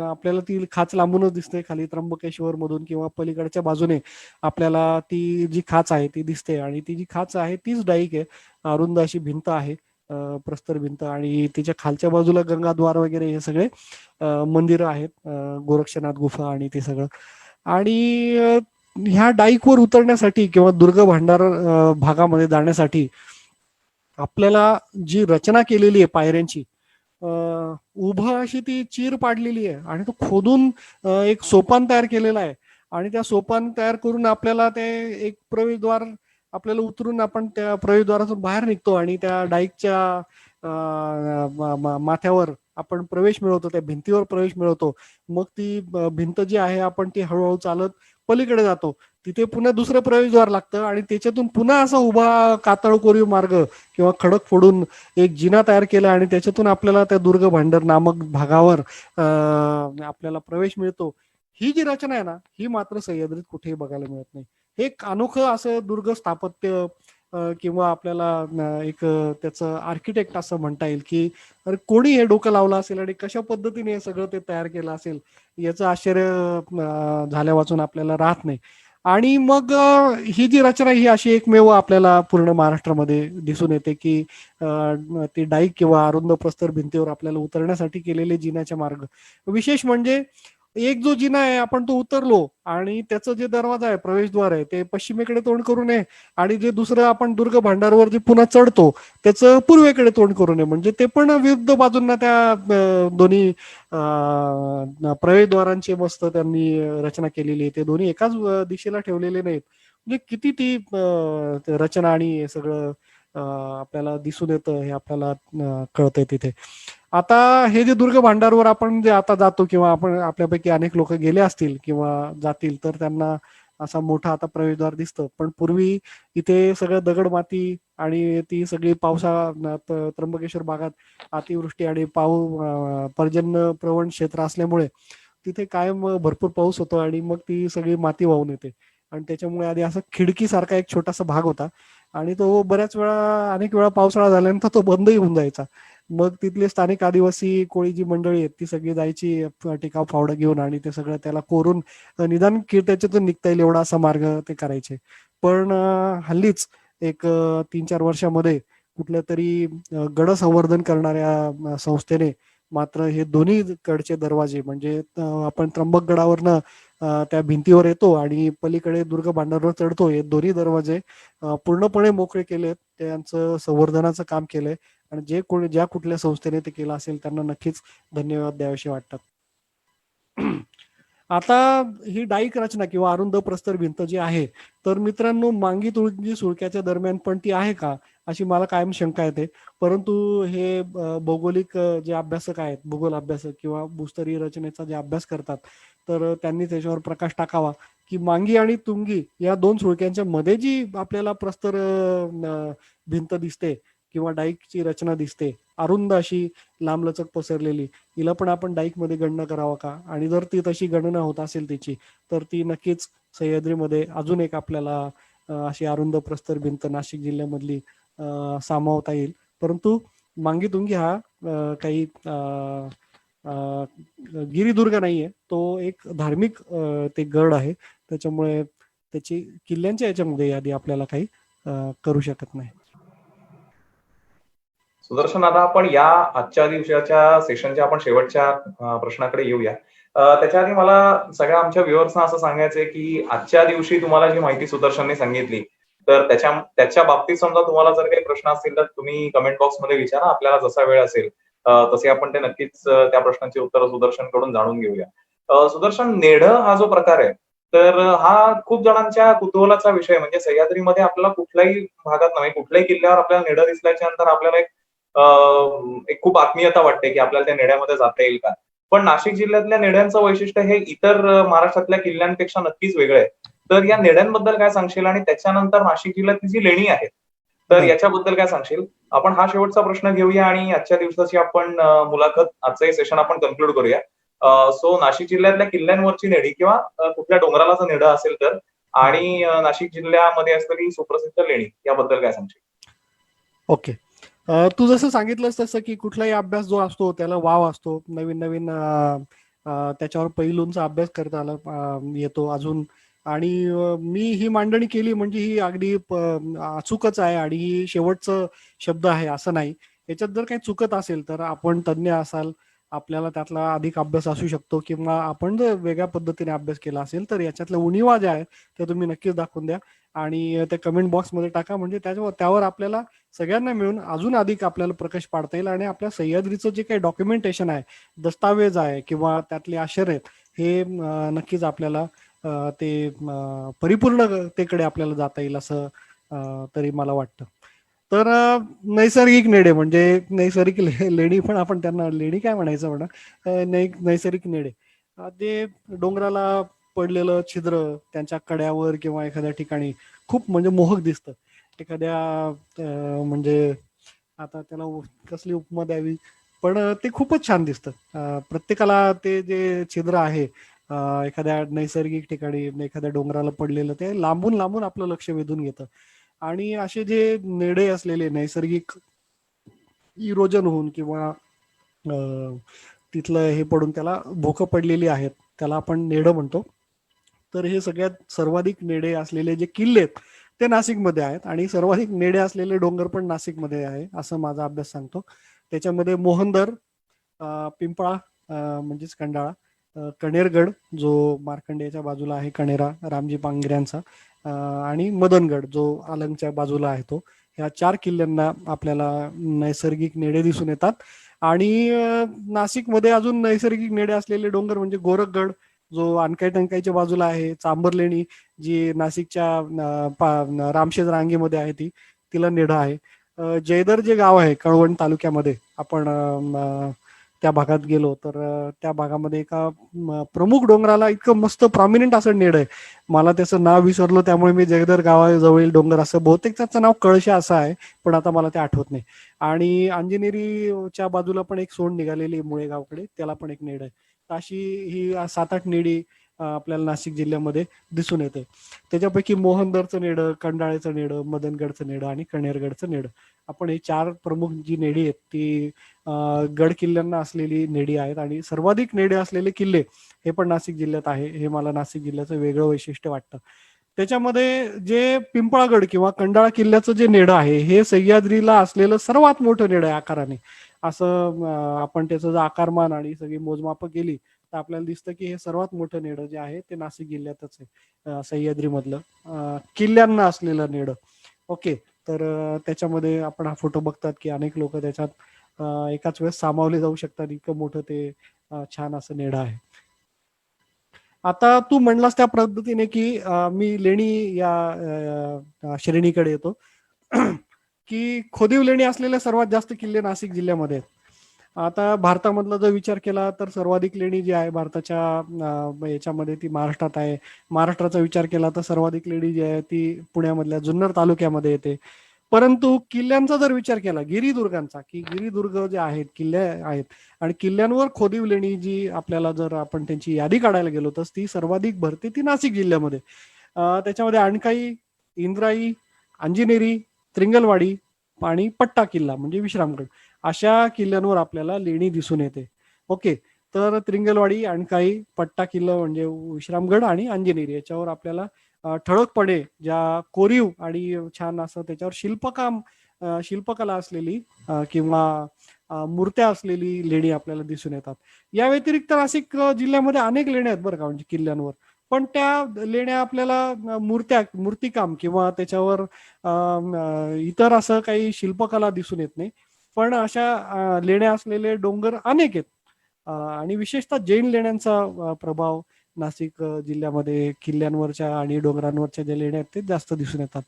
आपल्याला ती खाच लांबूनच दिसते खाली त्र्यंबकेश्वर मधून, किंवा पलीकडच्या बाजूने आपल्याला ती जी खाच आहे ती दिसते. आणि ती जी खाच आहे तीच डाईक आहे. अरुंद अशी भिंत आहे, प्रस्तर भिंत, आणि तिच्या खालच्या बाजूला गंगाद्वार वगैरे हे सगळे मंदिरं आहेत, गोरक्षनाथ गुफा आणि ते सगळं. आणि ह्या डाईकवर उतरण्यासाठी किंवा दुर्ग भांडार भागामध्ये जाण्यासाठी आपल्याला जी रचना केलेली आहे पायऱ्यांची, उभं अशी ती चीर पाडलेली आहे आणि तो खोदून एक सोपान तयार केलेला आहे. आणि त्या सोपान तयार करून आपल्याला ते एक प्रवेशद्वार आपल्याला उतरून आपण त्या प्रवेशद्वारातून बाहेर निघतो आणि त्या डाईकच्या माथ्यावर आपण प्रवेश मिळवतो, त्या भिंतीवर प्रवेश मिळवतो. मग ती भिंत जी आहे आपण ती हळूहळू चालत पलीकडे जातो. तिथे पुन्हा दुसरं प्रवेशद्वार लागतं आणि त्याच्यातून पुन्हा असा उभा कातळ कोरीव मार्ग किंवा खडक फोडून एक जिना तयार केला आणि त्याच्यातून आपल्याला त्या दुर्ग भांडर नामक भागावर आपल्याला प्रवेश मिळतो. ही जी रचना आहे ना, ही मात्र सह्याद्रीत कुठेही बघायला मिळत नाही. हे एक अनोखं असं दुर्ग स्थापत्य, किंवा आपल्याला एक त्याचं आर्किटेक्ट असं म्हणता येईल की अरे कोणी हे डोकं लावलं असेल आणि कशा पद्धतीने हे सगळं ते तयार केलं असेल, याचं आश्चर्य झाल्या वाचून आपल्याला राहत नाही. आणि मग ही जी रचना ही अशी एकमेव आपल्याला पूर्ण महाराष्ट्रामध्ये दिसून येते की ती डाईक किंवा अरुंद प्रस्तर भिंतीवर आपल्याला उतरण्यासाठी केलेले जिन्याचे मार्ग. विशेष म्हणजे एक जो जिना आहे आपण तो उतरलो आणि त्याचं जे दरवाजा आहे, प्रवेशद्वार आहे, ते पश्चिमेकडे तोंड करून आहे, आणि जे दुसरं आपण दुर्ग भांडारवर जे पुन्हा चढतो त्याचं पूर्वेकडे तोंड करून आहे. म्हणजे ते पण विरुद्ध बाजूंना त्या दोन्ही प्रवेशद्वारांची मस्त त्यांनी रचना केलेली आहे. ते दोन्ही एकाच दिशेला ठेवलेले नाहीत. म्हणजे किती ती रचना आणि हे सगळं आपल्याला दिसून येतं, हे आपल्याला कळतंय तिथे. आता हे जे दुर्ग भांडारवर आपण जे आता जातो, किंवा आपण आपल्यापैकी अनेक लोक गेले असतील किंवा जातील, तर त्यांना असा मोठा आता प्रवेशद्वार दिसतं. पण पूर्वी इथे सगळं दगड माती आणि ती सगळी त्र्यंबकेश्वर भागात अतिवृष्टी आणि पर्जन्य प्रवण क्षेत्र असल्यामुळे तिथे कायम भरपूर पाऊस होतो आणि मग ती सगळी माती वाहून येते. आणि त्याच्यामुळे आधी असं खिडकीसारखा एक छोटासा भाग होता आणि तो बऱ्याच वेळा अनेक वेळा पावसाळा झाल्यानंतर तो बंदही होऊन जायचा. मग तिथले स्थानिक आदिवासी कोळी जी मंडळी आहेत ती सगळी जायची टिकाव फावडं घेऊन आणि ते सगळं त्याला कोरून निदान त्याच्यातून निघता येईल एवढा असा मार्ग ते करायचे. पण हल्लीच एक 3-4 वर्षामध्ये कुठल्या तरी गड संवर्धन करणाऱ्या संस्थेने मात्र हे दोन्ही कडचे दरवाजे म्हणजे आपण त्र्यंबकगडावरनं त्या भिंतीवर येतो आणि पलीकडे दुर्ग भांडारवर चढतो, हे दोन्ही दरवाजे पूर्णपणे मोकळे केलेत, त्यांचं संवर्धनाचं काम केलंय आणि जे कोणी ज्या कुठल्या संस्थेने ते केलं असेल त्यांना नक्कीच धन्यवाद द्यावेसे वाटतात. आता ही डाईक रचना किंवा अरुंद प्रस्तर भिंत जी आहे, तर मित्रांनो मांगी तुळजी सुळक्याच्या दरम्यान पण ती आहे का, अशी मला कायम शंका येते. परंतु हे भौगोलिक जे अभ्यासक आहेत, भूगोल अभ्यासक किंवा भूस्तरीय रचनेचा जे अभ्यास करतात, तर त्यांनी त्याच्यावर प्रकाश टाकावा की मांगी आणि तुंगी या दोन सुळक्यांच्या मध्ये जी आपल्याला प्रस्तर भिंत दिसते किंवा डाईकची रचना दिसते, अरुंद अशी लांबलचक पसरलेली, हिला पण आपण डाईक मध्ये गणना करावा का? आणि जर ती तशी गणना होत असेल त्याची, तर ती नक्कीच सह्याद्रीमध्ये अजून एक आपल्याला अशी अरुंद प्रस्तर भिंत नाशिक जिल्ह्यामधली सामावता येईल. परंतु मांगी तुंगी हा काही गिरिदुर्ग नाहीये, तो एक धार्मिक ते गड आहे, त्याच्यामुळे त्याची किल्ल्यांच्या याच्यामध्ये यादी आपल्याला काही करू शकत नाही. सुदर्शन, आता आपण या आजच्या दिवसाच्या सेशनच्या आपण शेवटच्या प्रश्नाकडे येऊया. त्याच्या आधी मला सगळ्या आमच्या व्ह्युअर्सना असं सांगायचंय की आजच्या दिवशी तुम्हाला जी माहिती सुदर्शनने सांगितली, तर त्याच्या बाबतीत समजा तुम्हाला जर काही प्रश्न असतील तर तुम्ही कमेंट बॉक्समध्ये विचारा. आपल्याला जसा वेळ असेल तसे आपण ते नक्कीच त्या प्रश्नांची उत्तरं सुदर्शन कडून जाणून घेऊया. सुदर्शन, नेढं हा जो प्रकार आहे, तर हा खूप जणांच्या कुतूहलाचा विषय. म्हणजे सह्याद्रीमध्ये आपल्याला कुठल्याही भागात नाही, कुठल्याही किल्ल्यावर आपल्याला नेढं दिसल्याच्या नंतर आपल्याला एक खूप आत्मीयता वाटते की आपल्याला त्या नेड्यामध्ये जाता येईल का. पण नाशिक जिल्ह्यातल्या नेड्यांचं वैशिष्ट्य हे इतर महाराष्ट्रातल्या किल्ल्यांपेक्षा नक्कीच वेगळं आहे. तर या नेड्यांबद्दल काय सांगशील आणि त्याच्यानंतर नाशिक जिल्ह्यातली जी लेणी आहेत, तर याच्याबद्दल काय सांगशील? आपण हा शेवटचा प्रश्न घेऊया आणि आजच्या दिवसाची आपण मुलाखत, आजचं सेशन आपण कन्क्लूड करूया. सो नाशिक जिल्ह्यातल्या किल्ल्यांवरची नेडी किंवा कुठल्या डोंगराला जर नेडं असेल तर, आणि नाशिक जिल्ह्यामध्ये असलेली सुप्रसिद्ध लेणी, याबद्दल काय सांगशील? ओके. तू जसं सांगितलंस तसं की कुठलाही अभ्यास जो असतो त्याला वाव असतो, नवीन नवीन त्याच्यावर पैलूंचा अभ्यास करता आला येतो अजून. आणि मी ही मांडणी केली म्हणजे ही अगदी अचूकच आहे आणि ही शेवटचं शब्द आहे असं नाही. याच्यात जर काही चुकत असेल तर आपण तज्ज्ञ असाल, आपल्याला त्यातला अधिक अभ्यास असू शकतो, किंवा आपण जर वेगळ्या पद्धतीने अभ्यास केला असेल तर याच्यातल्या उणिवा ज्या आहेत त्या तुम्ही नक्कीच दाखवून द्या आणि त्या कमेंट बॉक्समध्ये टाका. म्हणजे त्यावर आपल्याला सगळ्यांना मिळून अजून अधिक आपल्याला प्रकाश पाडता येईल आणि आपल्या सह्याद्रीचं जे काही डॉक्युमेंटेशन आहे, दस्तावेज आहे किंवा त्यातले आशर आहेत, हे नक्कीच आपल्याला ते परिपूर्णतेकडे आपल्याला जाता येईल असं तरी मला वाटतं. तर नैसर्गिक नेडे म्हणजे नैसर्गिक लेणी पण आपण त्यांना लेणी काय म्हणायचं म्हणा, नैसर्गिक नेडे ते डोंगराला पडलेलं छिद्र त्यांच्या कड्यावर किंवा एखाद्या ठिकाणी खूप म्हणजे मोहक दिसतं. एखाद्या म्हणजे आता त्याला कसली उपमा द्यावी, पण ते खूपच छान दिसतं. प्रत्येकाला ते जे छिद्र आहे एखाद्या नैसर्गिक ठिकाणी एखाद्या डोंगराला पडलेलं, ते लांबून लांबून आपलं लक्ष वेधून घेतं. आणि असे जे नेडे असलेले नैसर्गिक इरोजन होऊन किंवा तिथलं हे पडून त्याला भोकं पडलेली आहेत, त्याला आपण नेडं म्हणतो. तर हे सगळ्यात सर्वाधिक नेडे असलेले जे किल्ले आहेत ते नाशिकमध्ये आहेत आणि सर्वाधिक नेडे असलेले डोंगर पण नाशिकमध्ये आहे असं माझा अभ्यास सांगतो. त्याच्यामध्ये मोहनदर, पिंपळा म्हणजेच कंडाळा, कणेरगड जो मार्कंडेयाच्या बाजूला आहे, कणेरा रामजी पांगऱ्यांचा, आणि मदनगड जो अलंगच्या बाजूला आहे तो, ह्या 4 किल्ल्यांना आपल्याला नैसर्गिक नेडे दिसून येतात. आणि नाशिकमध्ये अजून नैसर्गिक नेडे असलेले डोंगर म्हणजे गोरखगड जो अनकाई टंकाईच्या बाजूला आहे, चांबरलेणी जी नाशिकच्या रामशेज रांगेमध्ये आहे तिला नेडं आहे. जयदर जे गाव आहे कळवण तालुक्यामध्ये, आपण त्या भागात गेलो तर त्या भागामध्ये एका प्रमुख डोंगराला इतकं मस्त प्रॉमिनंट असं नेड आहे, मला त्याचं नाव विसरलो त्यामुळे मी जयदर गावाजवळील डोंगर असं, बहुतेक त्याचं नाव कळशा असं आहे पण आता मला ते आठवत नाही. आणि अंजनेरीच्या बाजूला पण एक सोंड निघालेली मुळे गावकडे, त्याला पण एक नेड आहे. अशी ही 7-8 नेडी आपल्याला नाशिक जिल्ह्यामध्ये दिसून येते. त्याच्यापैकी मोहनदरचं नेडं, कंडाळेचं नेडं, मदनगडचं नेडं आणि कणेरगडचं नेडं, आपण हे 4 प्रमुख जी नेडी आहेत ती गड किल्ल्यांना असलेली नेडी आहेत. आणि सर्वाधिक नेडे असलेले किल्ले हे पण नाशिक जिल्ह्यात आहे, हे मला नाशिक जिल्ह्याचं वेगळं वैशिष्ट्य वाटतं. त्याच्यामध्ये जे पिंपळागड किंवा कंडाळा किल्ल्याचं जे नेडं आहे हे सह्याद्रीला असलेलं सर्वात मोठं नेडं आहे आकाराने. असं आपण त्याचं जर आकारमान आणि सगळी मोजमापं केली तर आपल्याला दिसतं की हे सर्वात मोठं नेडं जे आहे ते नाशिक जिल्ह्यातच आहे, सह्याद्रीमधलं किल्ल्यांना असलेलं नेडं. ओके. तर त्याच्यामध्ये आपण हा फोटो बघतात की अनेक लोक त्याच्यात एकाच वेळेस सामावले जाऊ शकतात, इतकं मोठं ते छान असं नेडं आहे. आता तू म्हणलास त्या पद्धतीने की मी लेणी या श्रेणीकडे येतो. की खोदीव लेणी असलेले सर्वात जास्त किल्ले नाशिक जिल्ह्यामध्ये आहेत. आता भारतामधला जर विचार केला तर सर्वाधिक लेणी जी आहे भारताच्या याच्यामध्ये ती महाराष्ट्रात आहे. महाराष्ट्राचा विचार केला तर सर्वाधिक लेणी जी आहे ती पुण्यामधल्या जुन्नर तालुक्यामध्ये येते. परंतु किल्ल्यांचा जर विचार केला गिरिदुर्गांचा, की गिरिदुर्ग जे आहेत किल्ले आहेत आणि किल्ल्यांवर खोदीव लेणी जी आपल्याला जर आपण त्यांची यादी काढायला गेलो तर ती सर्वाधिक भरते ती नाशिक जिल्ह्यामध्ये. त्याच्यामध्ये अणकाई, इंद्राई, अंजनेरी, त्रिंगलवाडी आणि पट्टा किल्ला म्हणजे विश्रामगड अशा किल्ल्यांवर आपल्याला लेणी दिसून येते. ओके. तर त्रिंगलवाडी, अणकाई, पट्टा किल्ला म्हणजे विश्रामगड आणि अंजनेरी याच्यावर आपल्याला ठळकपणे ज्या कोरीव आणि छान असं त्याच्यावर शिल्पकाम शिल्पकला असलेली किंवा मूर्त्या असलेली लेणी आपल्याला दिसून येतात. या व्यतिरिक्त नाशिक जिल्ह्यामध्ये अनेक लेण्या आहेत बरं का, म्हणजे किल्ल्यांवर. पण त्या लेण्या आपल्याला मूर्तिकाम किंवा त्याच्यावर इतर असं काही शिल्पकला दिसून येत नाही. पण अशा लेण्या असलेले डोंगर अनेक आहेत. आणि विशेषतः जैन लेण्यांचा प्रभाव नाशिक जिल्ह्यामध्ये किल्ल्यांवरच्या आणि डोंगरांवरच्या ज्या लेण्या आहेत ते जास्त दिसून येतात.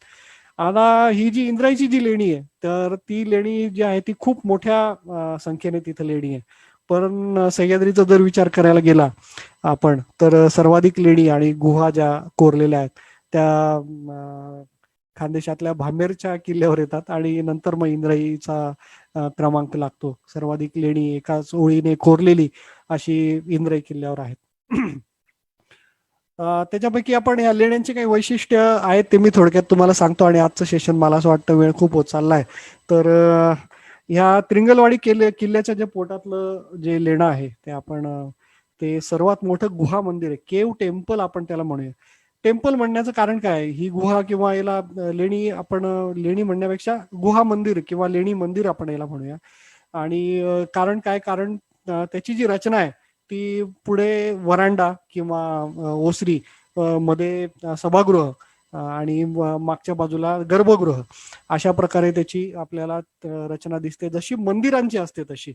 आता ही जी इंद्राईची जी लेणी आहे तर ती लेणी जी आहे ती खूप मोठ्या संख्येने तिथं लेणी आहे. पण सह्याद्रीचा जर विचार करायला गेला आपण तर सर्वाधिक लेणी आणि गुहा ज्या कोरलेल्या आहेत त्या खानदेशातल्या भामेरच्या किल्ल्यावर येतात आणि नंतर मग इंद्राईचा क्रमांक लागतो. सर्वाधिक लेणी एकाच ओळीने कोरलेली अशी इंद्राई किल्ल्यावर आहेत. त्याच्यापैकी आपण या लेण्यांचे काही वैशिष्ट्य आहेत ते मी थोडक्यात तुम्हाला सांगतो आणि आजचं सेशन मला असं वाटतं वेळ खूप होत चाललाय. तर ह्या त्रिंगलवाडी किल्ल्याच्या जे पोटातलं जे लेणं आहे ते आपण ते सर्वात मोठं गुहा मंदिर आहे, केव टेम्पल आपण त्याला म्हणूया. टेम्पल म्हणण्याचं कारण काय आहे, ही गुहा किंवा याला लेणी आपण लेणी म्हणण्यापेक्षा गुहा मंदिर किंवा लेणी मंदिर आपण याला म्हणूया. आणि कारण काय, कारण त्याची जी रचना आहे ती पुढे वरांडा किंवा ओसरी मध्ये सभागृह आणि मागच्या बाजूला गर्भगृह अशा प्रकारे त्याची आपल्याला रचना दिसते, जशी मंदिरांची असते तशी.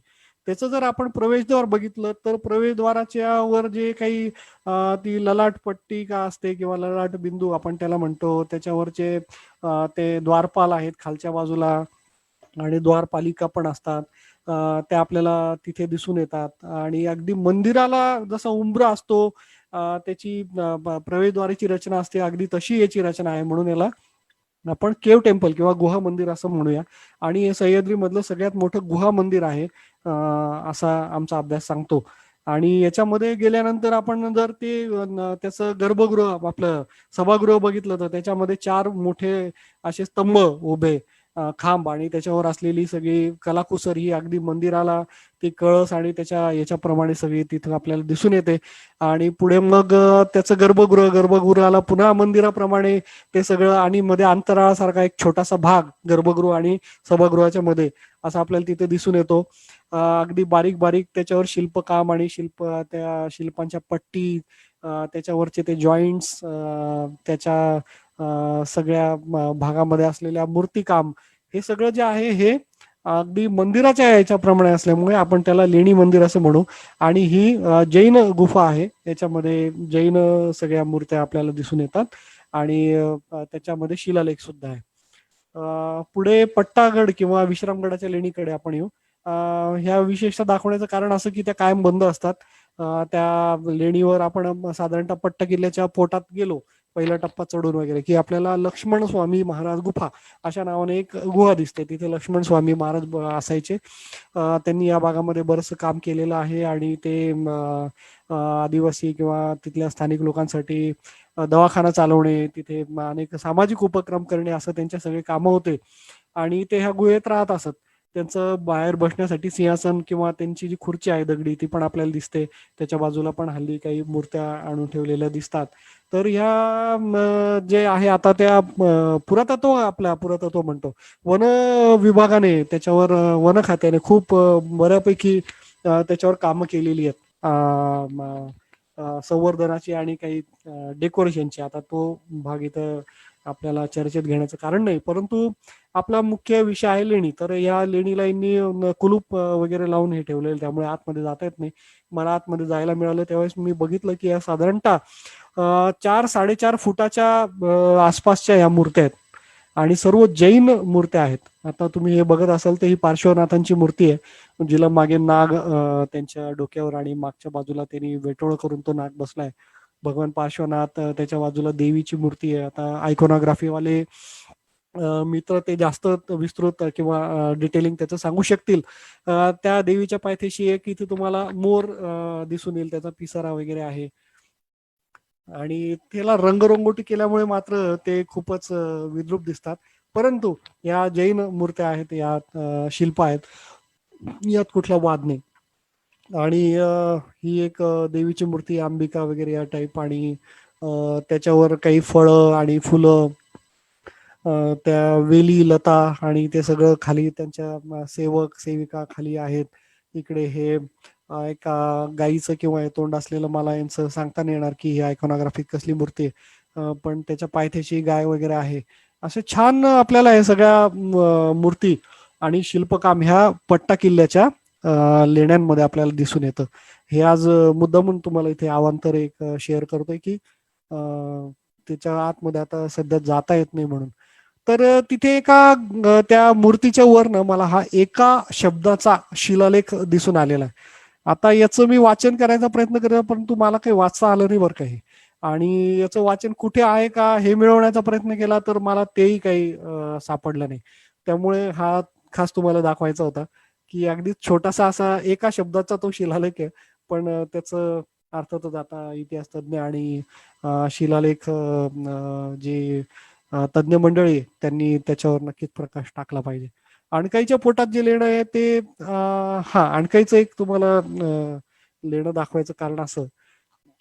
त्याचं जर आपण प्रवेशद्वार बघितलं तर प्रवेशद्वाराच्या वर जे काही ती ललाट पट्टी का असते किंवा ललाट बिंदू आपण त्याला म्हणतो त्याच्यावरचे ते द्वारपाल आहेत खालच्या बाजूला आणि द्वारपालिका पण असतात. त्या आपल्याला तिथे दिसून येतात आणि अगदी मंदिराला जसा उंबरा असतो त्याची प्रवेशद्वाराची रचना असते अगदी तशी याची रचना आहे, म्हणून याला आपण केव टेम्पल किंवा गुहा मंदिर असं म्हणूया. आणि हे सह्याद्री मधलं सगळ्यात मोठं गुहा मंदिर आहे असा आमचा अभ्यास सांगतो. आणि याच्यामध्ये गेल्यानंतर आपण जर ते त्याचं गर्भगृह आपलं सभागृह बघितलं तर त्याच्यामध्ये 4 मोठे असे स्तंभ उभे खांब आणि त्याच्यावर असलेली सगळी कलाकुसर ही अगदी मंदिराला ती कळस आणि त्याच्या याच्याप्रमाणे सगळी तिथं आपल्याला दिसून येते. आणि पुढे मग त्याचं गर्भगृहाला पुन्हा मंदिराप्रमाणे ते सगळं आणि मध्ये अंतराळासारखा एक छोटासा भाग गर्भगृह आणि सभागृहाच्या मध्ये असा आपल्याला तिथे दिसून येतो. अगदी बारीक बारीक त्याच्यावर शिल्पकाम आणि त्या शिल्पांच्या पट्टी त्याच्यावरचे ते जॉईंट्स त्याच्या सगळ्या भागामध्ये असलेल्या मूर्तिकाम हे सगळं जे आहे हे अगदी मंदिराच्या याच्याप्रमाणे असल्यामुळे आपण त्याला लेणी मंदिर असं म्हणू. आणि ही जैन गुफा आहे, याच्यामध्ये जैन सगळ्या मूर्त्या आपल्याला दिसून येतात आणि त्याच्यामध्ये शिलालेख सुद्धा आहे. पुढे पट्टागड किंवा विश्रामगडाच्या लेणीकडे आपण येऊ. ह्या विशेषतः दाखवण्याचं कारण असं की त्या कायम बंद असतात. त्या लेणीवर आपण साधारणतः पट्टा किल्ल्याच्या पोटात गेलो पहिला टप्पा चढून वगैरे की आपल्याला लक्ष्मण स्वामी महाराज गुफा अशा नावाने एक गुहा दिसते. तिथे लक्ष्मण स्वामी महाराज असायचे. त्यांनी या भागामध्ये बरंचसं काम केलेलं आहे आणि ते आदिवासी किंवा तिथल्या स्थानिक लोकांसाठी दवाखाना चालवणे, तिथे अनेक सामाजिक उपक्रम करणे असं त्यांचे सगळे कामं होते आणि ते ह्या गुहेत राहत असत. त्यांचं बाहेर बसण्यासाठी सिंहासन किंवा त्यांची जी खुर्ची आहे दगडी ती पण आपल्याला दिसते. त्याच्या बाजूला पण हल्ली काही मूर्त्या आणून ठेवलेल्या दिसतात. तर ह्या जे आहे आता त्या पुरातत्व म्हणतो, वन विभागाने त्याच्यावर वन खात्याने खूप बऱ्यापैकी त्याच्यावर कामं केलेली आहेत. संवर्धनाची आणि काही डेकोरेशनची. आता तो भाग इथं आपल्याला चर्चेत घेण्याचं कारण नाही, परंतु आपला मुख्य विषय आहे लेणी. तर या लेणीला यांनी कुलूप वगैरे लावून हे ठेवलेलं, त्यामुळे आतमध्ये जाता येत नाही. मला आतमध्ये जायला मिळालं त्यावेळेस मी बघितलं की या साधारणतः 4-4.5 फुटाच्या आसपासच्या या मूर्त्या आहेत आणि सर्व जैन मूर्त्या आहेत. आता तुम्ही हे बघत असाल तर ही पार्श्वनाथांची मूर्ती आहे, जिला मागे नाग त्यांच्या डोक्यावर आणि मागच्या बाजूला त्यांनी वेटोळ करून तो नाग बसलाय. भगवान पार्श्वनाथ, त्याच्या बाजूला देवीची मूर्ती आहे. आता आयकोनॉग्राफीवाले मित्र ते जास्त विस्तृत किंवा डिटेलिंग त्याचं सांगू शकतील. त्या देवीच्या पायथ्याशी एक इथे तुम्हाला मोर दिसून येईल, त्याचा पिसारा वगैरे आहे आणि त्याला रंगरंगोटी केल्यामुळे मात्र ते खूपच विद्रूप दिसतात. परंतु या जैन मूर्त्या आहेत, या शिल्प आहेत, यात कुठला वाद नाही. आणि ही एक देवीची मूर्ती अंबिका वगैरे या टाईप, आणि त्याच्यावर काही फळं आणि फुलं, त्या वेली लता आणि ते सगळं खाली त्यांच्या सेवक सेविका खाली आहेत. इकडे हे एका गाईचं किंवा तोंड असलेलं, मला यांचं सांगता नाही येणार की ही आयकॉनॉग्राफीत कसली मूर्ती आहे, पण त्याच्या पायथ्याशी गाय वगैरे आहे. असे छान आपल्याला हे सगळ्या मूर्ती आणि शिल्पकाम ह्या पट्टा किल्ल्याच्या लेण्यांमध्ये आपल्याला दिसून येतं. हे आज मुद्दामून तुम्हाला इथे अवांतर एक शेअर करतोय की त्याच्या आतमध्ये आता सध्या जाता येत नाही म्हणून. तर तिथे एका त्या मूर्तीच्या वरनं मला हा एका शब्दाचा शिलालेख दिसून आलेला आहे. आता याचं मी वाचन करायचा प्रयत्न करतो, परंतु मला काही वाचता आलं नाही बरं काही, आणि याचं वाचन कुठे आहे का हे मिळवण्याचा प्रयत्न केला तर मला तेही काही सापडलं नाही. त्यामुळे हा खास तुम्हाला दाखवायचा होता की अगदी छोटासा असा एका शब्दाचा तो शिलालेख आहे, पण त्याचं अर्थातच आता इतिहास तज्ञ आणि शिलालेख जे तज्ञ मंडळी त्यांनी त्याच्यावर नक्कीच प्रकाश टाकला पाहिजे. अणकाईच्या पोटात जे लेणं आहे ते अणकाईचं एक तुम्हाला लेणं दाखवायचं कारण असं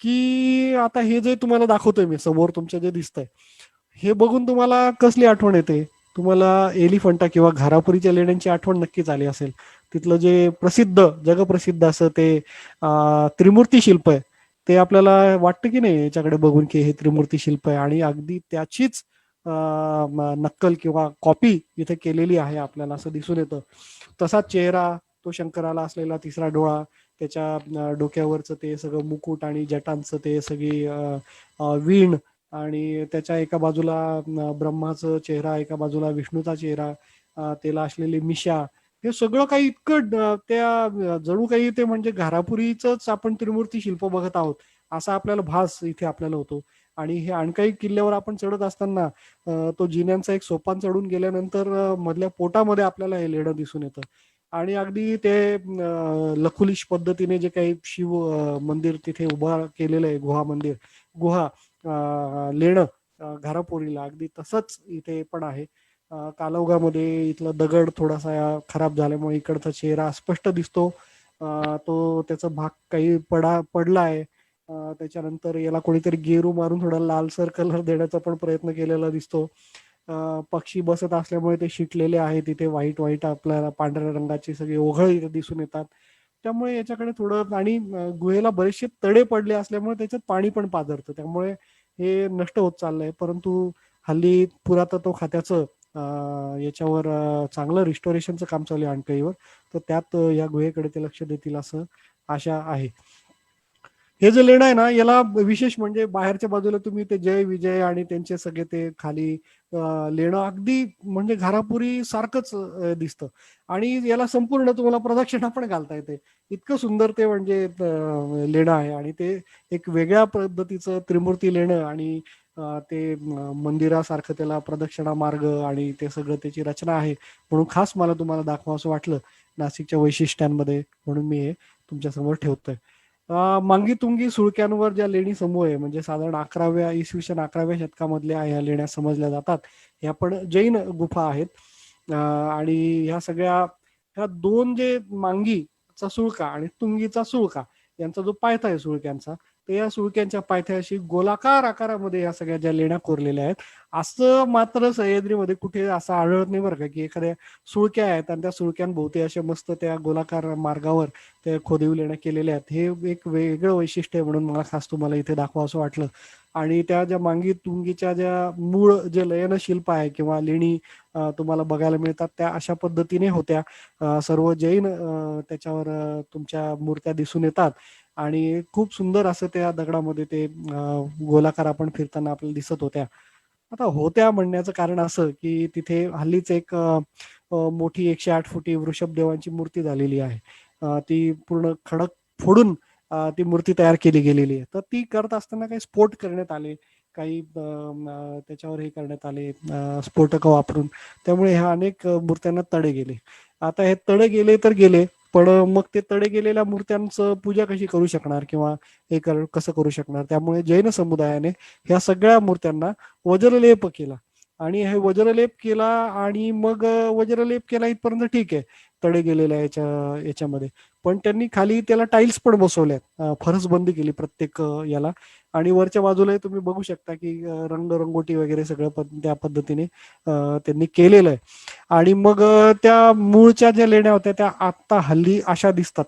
की आता हे जे तुम्हाला दाखवतोय मी समोर तुमच्या जे दिसतंय, हे बघून तुम्हाला कसली आठवण येते? तुम्हाला एलिफंटा किंवा घारापुरीच्या लेण्यांची आठवण नक्कीच आली असेल. तिथलं जे प्रसिद्ध, जगप्रसिद्ध असं ते त्रिमूर्ती शिल्प आहे, ते आपल्याला वाटतं की नाही याच्याकडे बघून की हे त्रिमूर्ती शिल्प आहे, आणि अगदी त्याचीच नक्कल किंवा कॉपी इथे केलेली आहे आपल्याला असं दिसून येतं. तसाच चेहरा, तो शंकराला असलेला तिसरा डोळा, त्याच्या डोक्यावरचं ते सगळं मुकुट आणि जटांचं ते सगळी वीण, आणि त्याच्या एका बाजूला ब्रह्माचं चेहरा, एका बाजूला विष्णूचा चेहरा, त्याला असलेली मिशा, हे सगळं काही इतकं त्या जणू काही ते म्हणजे घारापुरीच आपण त्रिमूर्ती शिल्प बघत आहोत असा आपल्याला भास इथे आपल्याला होतो. आणि हे अणकाई किल्ल्यावर आपण चढत असताना तो जिन्यांचा एक सोपान चढून गेल्यानंतर मधल्या पोटामध्ये आपल्याला हे लेणं दिसून येतं. आणि अगदी ते लखुलिश पद्धतीने जे काही शिव मंदिर तिथे उभा केलेलं आहे, गुहा मंदिर, गुहा लेणं घारापुरीला, अगदी तसंच इथे पण आहे. कालौघामध्ये इथला दगड थोडासा खराब झाल्यामुळे इकडचा चेहरा स्पष्ट दिसतो. तो त्याचा भाग काही पडला आहे. त्याच्यानंतर याला कोणीतरी गेरू मारून थोडा लालसर कलर देण्याचा पण प्रयत्न केलेला दिसतो. पक्षी बसत असल्यामुळे ते शिटलेले आहे, तिथे व्हाईट व्हाईट आपल्याला पांढऱ्या रंगाची सगळी ओघळ इथे दिसून येतात. त्यामुळे याच्याकडे थोडं, आणि गुहेला बरेचसे तडे पडले असल्यामुळे त्याच्यात पाणी पण पाझरतं, त्यामुळे हे नष्ट होत चाललंय. परंतु हल्ली पुरातत्व खात्याचं याच्यावर चांगलं रिस्टोरेशनचं काम चालू आहे अणकईवर, तर त्यात या गुहेकडे ते लक्ष देतील असं आशा आहे. हे जे लेणं आहे ना, याला विशेष म्हणजे बाहेरच्या बाजूला तुम्ही ते जय विजय आणि त्यांचे सगळे ते खाली लेणं अगदी म्हणजे घारापुरी सारखंच दिसतं, आणि याला संपूर्ण तुम्हाला प्रदक्षिणा पण घालता येते. इतकं सुंदर ते म्हणजे लेणं आहे, आणि ते एक वेगळ्या पद्धतीचं त्रिमूर्ती लेणं, आणि ते मंदिरासारखं त्याला प्रदक्षिणा मार्ग आणि ते सगळं त्याची रचना आहे, म्हणून खास मला तुम्हाला दाखवा असं वाटलं नाशिकच्या वैशिष्ट्यांमध्ये, म्हणून मी हे तुमच्या समोर ठेवतोय. मांगी तुंगी सुळक्यांवर ज्या लेणी समूह आहे, म्हणजे साधारण 11व्या शतकामधल्या ह्या लेण्या समजल्या जातात. ह्या पण जैन गुफा आहेत. आणि ह्या सगळ्या ह्या दोन जे मांगीचा सुळका आणि तुंगीचा सुळका यांचा जो पायथा आहे सुळक्यांचा, तर या सुळक्यांच्या पायथ्याशी गोलाकार आकारामध्ये या सगळ्या ज्या लेण्या कोरलेल्या आहेत. असं मात्र सह्याद्रीमध्ये कुठे असं आढळत नाही बरं का, की एखाद्या सुळक्या आहेत आणि त्या सुळक्यांभोवती असे मस्त त्या गोलाकार मार्गावर त्या खोदीव लेण्या केलेल्या आहेत. हे एक वेगळं वैशिष्ट्य आहे म्हणून मला खास तुम्हाला इथे दाखवा असं वाटलं. आणि त्या ज्या मांगी तुंगीच्या ज्या मूळ जे लयन शिल्प आहे किंवा लेणी तुम्हाला बघायला मिळतात त्या अशा पद्धतीने होत्या. सर्व जैन त्याच्यावर तुमच्या मूर्त्या दिसून येतात आणि खूप सुंदर असं त्या दगडामध्ये ते गोलाकार आपण फिरताना आपल्याला दिसत होत्या. आता होत्या म्हणण्याचं कारण असं की तिथे हल्लीच एक मोठी 108 फुटी वृषभदेवांची मूर्ती झालेली आहे. ती पूर्ण खडक फोडून ती मूर्ती तयार केली गेलेली आहे. तर ती करत असताना काही स्फोट करण्यात आले, काही त्याच्यावर हे करण्यात आले स्फोटक वापरून. त्यामुळे ह्या अनेक मूर्त्यांना तडे गेले. आता हे तडे गेले तर गेले, पण मग ते तडे गेलेल्या मूर्त्यांचं पूजा कशी करू शकणार किंवा हे कसं करू शकणार. त्यामुळे जैन समुदायाने ह्या सगळ्या मूर्त्यांना वज्रलेप केला आणि हे वज्रलेप केला आणि मग वज्रलेप केला इथपर्यंत ठीक आहे तडे गेलेल्या याच्यामध्ये. पण त्यांनी खाली त्याला टाईल्स पण बसवल्यात, फरसबंदी केली प्रत्येक याला. आणि वरच्या बाजूला तुम्ही बघू शकता की रंगरंगोटी वगैरे सगळं त्या पद्धतीने त्यांनी केलेलं आहे. आणि मग त्या मूळच्या ज्या लेण्या होत्या त्या आता हल्ली अशा दिसतात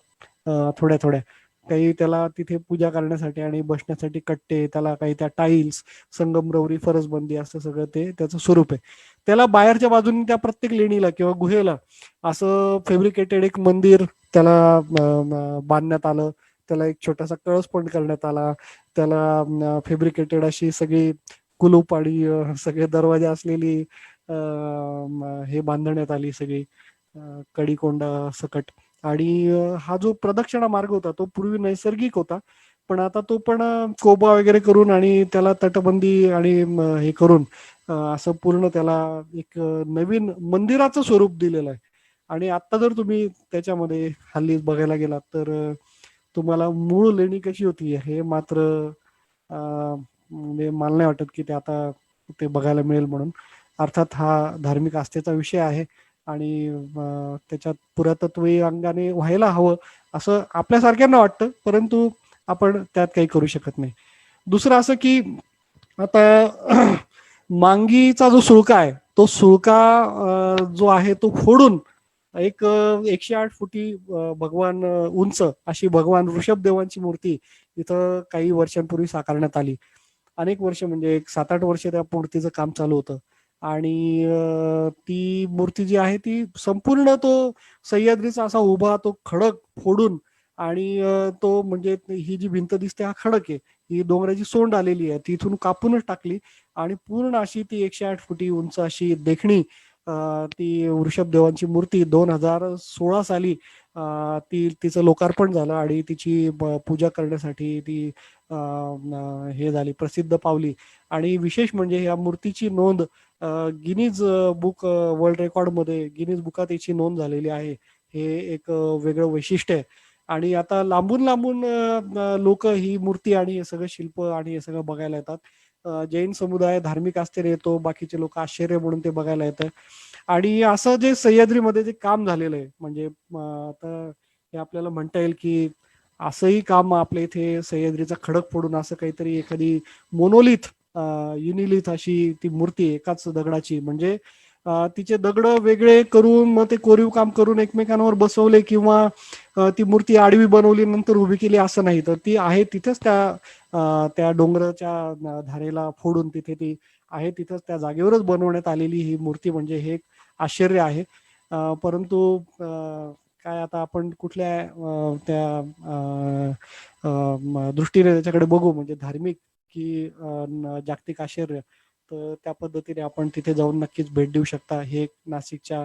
थोड्या थोड्या. काही त्याला तिथे पूजा करण्यासाठी आणि बसण्यासाठी कट्टे, त्याला काही त्या टाईल्स, संगमरवरी, फरसबंदी असं सगळं ते त्याचं स्वरूप आहे. त्याला बाहेरच्या बाजूने त्या प्रत्येक लेणीला किंवा गुहेला असं फेब्रिकेटेड एक मंदिर त्याला बांधण्यात आलं. त्याला एक छोटासा कळस पण करण्यात आला. त्याला फेब्रिकेटेड अशी सगळी कुलूप आणि सगळे दरवाजे असलेली हे बांधण्यात आली सगळी कडिकोंडा सकट. आणि हा जो प्रदक्षिणा मार्ग होता तो पूर्वी नैसर्गिक होता, पण आता तो पण कोबा वगैरे करून आणि त्याला तटबंदी आणि हे करून असं पूर्ण त्याला एक नवीन मंदिराचं स्वरूप दिलेलं आहे. आणि आता जर तुम्ही त्याच्यामध्ये हल्ली बघायला गेलात तर तुम्हाला मूळ लेणी कशी होती हे मात्र म्हणजे मला नाही वाटत की ते आता ते बघायला मिळेल म्हणून. अर्थात हा धार्मिक आस्थेचा विषय आहे आणि त्याच्यात पुरातत्वीय अंगाने व्हायला हवं असं आपल्यासारख्यांना वाटतं, परंतु आपण त्यात काही करू शकत नाही. दुसरं असं की आता मांगीचा जो सुळका आहे तो सुळका जो आहे तो फोडून एक 108 फुटी भगवान उंच अशी भगवान ऋषभदेवांची मूर्ती इथं काही वर्षांपूर्वी साकारण्यात आली. अनेक वर्ष म्हणजे एक 7-8 वर्ष त्या मूर्तीचं काम चालू होतं. आणि ती मूर्ती जी आहे ती संपूर्ण तो सह्याद्रीचा असा उभा तो खडक फोडून आणि तो म्हणजे ही जी भिंत दिसते हा खडक आहे, ही डोंगराची सोंड आलेली आहे, ती इथून कापूनच टाकली आणि पूर्ण अशी ती 108 फुटी उंच अशी देखणी ती वृषभदेवांची मूर्ती 2016 साली तिचं लोकार्पण झालं आणि तिची पूजा करण्यासाठी ती हे झाली, प्रसिद्ध पावली. आणि विशेष म्हणजे या मूर्तीची नोंद गिनीज बुक वर्ल्ड रेकॉर्ड मध्ये गिनीज बुकात याची नोंद झालेली आहे. हे एक वेगळं वैशिष्ट्य आहे. आणि आता लांबून लांबून लोक ही मूर्ती आणि हे सगळं शिल्प आणि हे सगळं बघायला येतात. जैन समुदाय धार्मिक आस्थेने येतो, बाकीचे लोक आश्चर्य म्हणून ते बघायला येतात. आणि असं जे सह्याद्रीमध्ये जे काम झालेलं आहे म्हणजे आता हे आपल्याला म्हणता येईल की असंही काम आपल्या इथे सह्याद्रीचा खडक फोडून असं काहीतरी एखादी मोनोलिथ युनिलिथ अशी ती मूर्ती एकाच दगडाची म्हणजे तिचे दगड वेगळे करून मग ते कोरीव काम करून एकमेकांवर बसवले किंवा ती मूर्ती आडवी बनवली नंतर उभी केली असं नाही, तर ती आहे तिथेच त्या डोंगराच्या धारेला फोडून तिथे ती आहे तिथंच त्या जागेवरच बनवण्यात आलेली ही मूर्ती म्हणजे हे एक आश्चर्य आहे. परंतु काय आता आपण कुठल्या दृष्टीने त्याच्याकडे बघू म्हणजे धार्मिक की जागतिक आश्चर्य, तर त्या पद्धतीने आपण तिथे जाऊन नक्कीच भेट देऊ शकता. हे नाशिकच्या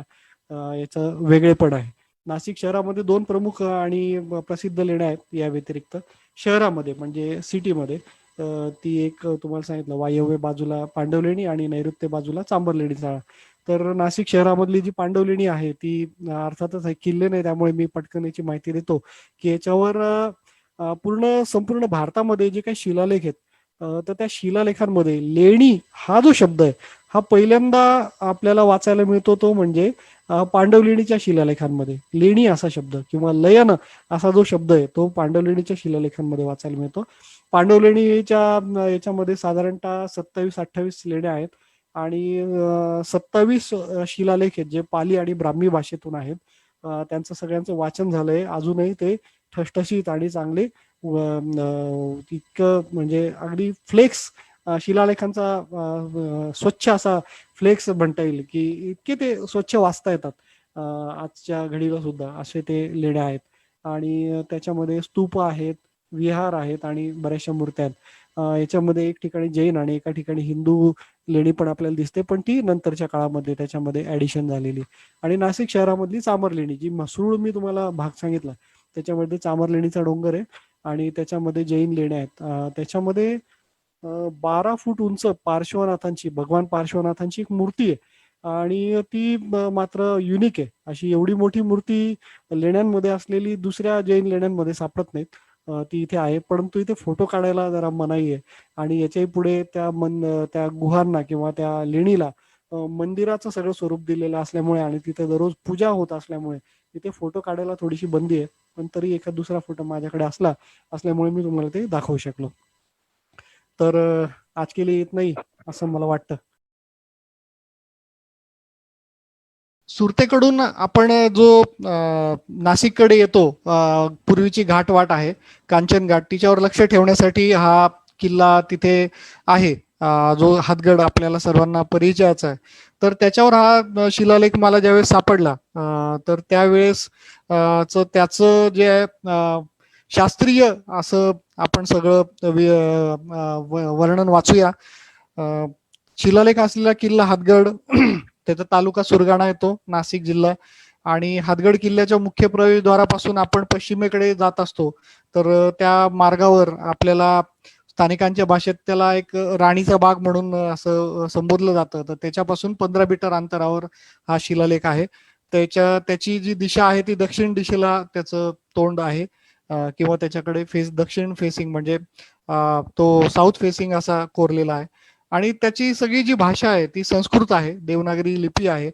याचं वेगळेपण आहे. नाशिक शहरामध्ये 2 प्रमुख आणि प्रसिद्ध लेण्या आहेत या व्यतिरिक्त शहरामध्ये म्हणजे सिटीमध्ये. ती एक तुम्हाला सांगितलं वायव्य बाजूला पांडवलेणी आणि नैऋत्य बाजूला चांबरलेणी चाळा. तर नाशिक शहरामधली जी पांडवलेणी आहे ती अर्थातच किल्ले नाही त्यामुळे मी पटकन याची माहिती देतो की याच्यावर संपूर्ण भारतामध्ये जे काही शिलालेख आहेत तर त्या शिलालेखांमध्ये लेणी हा जो शब्द आहे हा पहिल्यांदा आपल्याला वाचायला मिळतो तो म्हणजे पांडवलेणीच्या शिलालेखांमध्ये. लेणी असा शब्द किंवा लयन असा जो शब्द आहे तो पांडवलेणीच्या शिलालेखांमध्ये वाचायला मिळतो. पांडवलेणीच्या याच्यामध्ये साधारणतः 27-28 लेण्या आहेत आणि 27 शिलालेख आहेत जे पाली आणि ब्राह्मी भाषेतून आहेत. त्यांचं सगळ्यांचं वाचन झालंय. अजूनही ते ठसठशीत आणि चांगले इतकं म्हणजे अगदी फ्लेक्स शिलालेखांचा स्वच्छ असा फ्लेक्स म्हणता येईल की इतके ते स्वच्छ वाचता येतात आजच्या घडीला सुद्धा असे ते लेण्या आहेत. आणि त्याच्यामध्ये स्तूप आहेत, विहार आहेत आणि बऱ्याचशा मूर्त्या आहेत. याच्यामध्ये एक ठिकाणी जैन आणि एका ठिकाणी हिंदू लेणी पण आपल्याला दिसते, पण ती नंतरच्या काळामध्ये त्याच्यामध्ये ऍडिशन झालेली. आणि नाशिक शहरामधली चामर लेणी, जी म्हसरूळ मी तुम्हाला भाग सांगितला त्याच्यामध्ये चामर लेणीचा डोंगर आहे आणि त्याच्यामध्ये जैन लेण्या आहेत. त्याच्यामध्ये 12 फूट उंच पार्श्वनाथांची, भगवान पार्श्वनाथांची एक मूर्ती आहे आणि ती मात्र युनिक आहे. अशी एवढी मोठी मूर्ती लेण्यांमध्ये असलेली दुसऱ्या जैन लेण्यांमध्ये सापडत नाहीत. ती इथे आहे, परंतु इथे फोटो काढायला जरा मनाई आहे. आणि याच्याही पुढे त्या गुहांना किंवा त्या लेणीला मंदिराचं सगळं स्वरूप दिलेलं असल्यामुळे आणि तिथे दररोज पूजा होत असल्यामुळे तिथे फोटो काढायला थोडीशी बंदी आहे. पण तरी एखाद दुसरा फोटो माझ्याकडे असल्यामुळे मी तुम्हाला ते दाखवू शकलो. तर आज के लिए इतना ही असं मला वाटतं. सुरतेकडून आपण जो नाशिककडे येतो, पूर्वीची घाटवाट आहे कांचन घाट, तिच्यावर लक्ष ठेवण्यासाठी हा किल्ला तिथे आहे. जो हातगड आपल्याला सर्वांना परिचयाचा आहे. तर त्याच्यावर हा शिलालेख मला ज्यावेळेस सापडला तर त्यावेळेस त्याचं जे शास्त्रीय असं आपण सगळं वर्णन वाचूया. शिलालेख असलेला किल्ला हातगड त्याचा तालुका सुरगाणा येतो, नाशिक जिल्हा. आणि हातगड किल्ल्याच्या मुख्य प्रवेशद्वारापासून आपण पश्चिमेकडे जात असतो तर त्या मार्गावर आपल्याला स्थानिकांच्या भाषेत त्याला एक राणीचा बाग म्हणून असं संबोधलं जातं. तर त्याच्यापासून 15 मीटर अंतरावर हा शिलालेख आहे. त्याची जी दिशा आहे ती दक्षिण दिशेला त्याचं तोंड आहे किंवा त्याच्याकडे दक्षिण फेसिंग म्हणजे तो साऊथ फेसिंग असा कोरलेला आहे. आणि त्याची सगळी जी भाषा आहे ती संस्कृत आहे, देवनागरी लिपी आहे.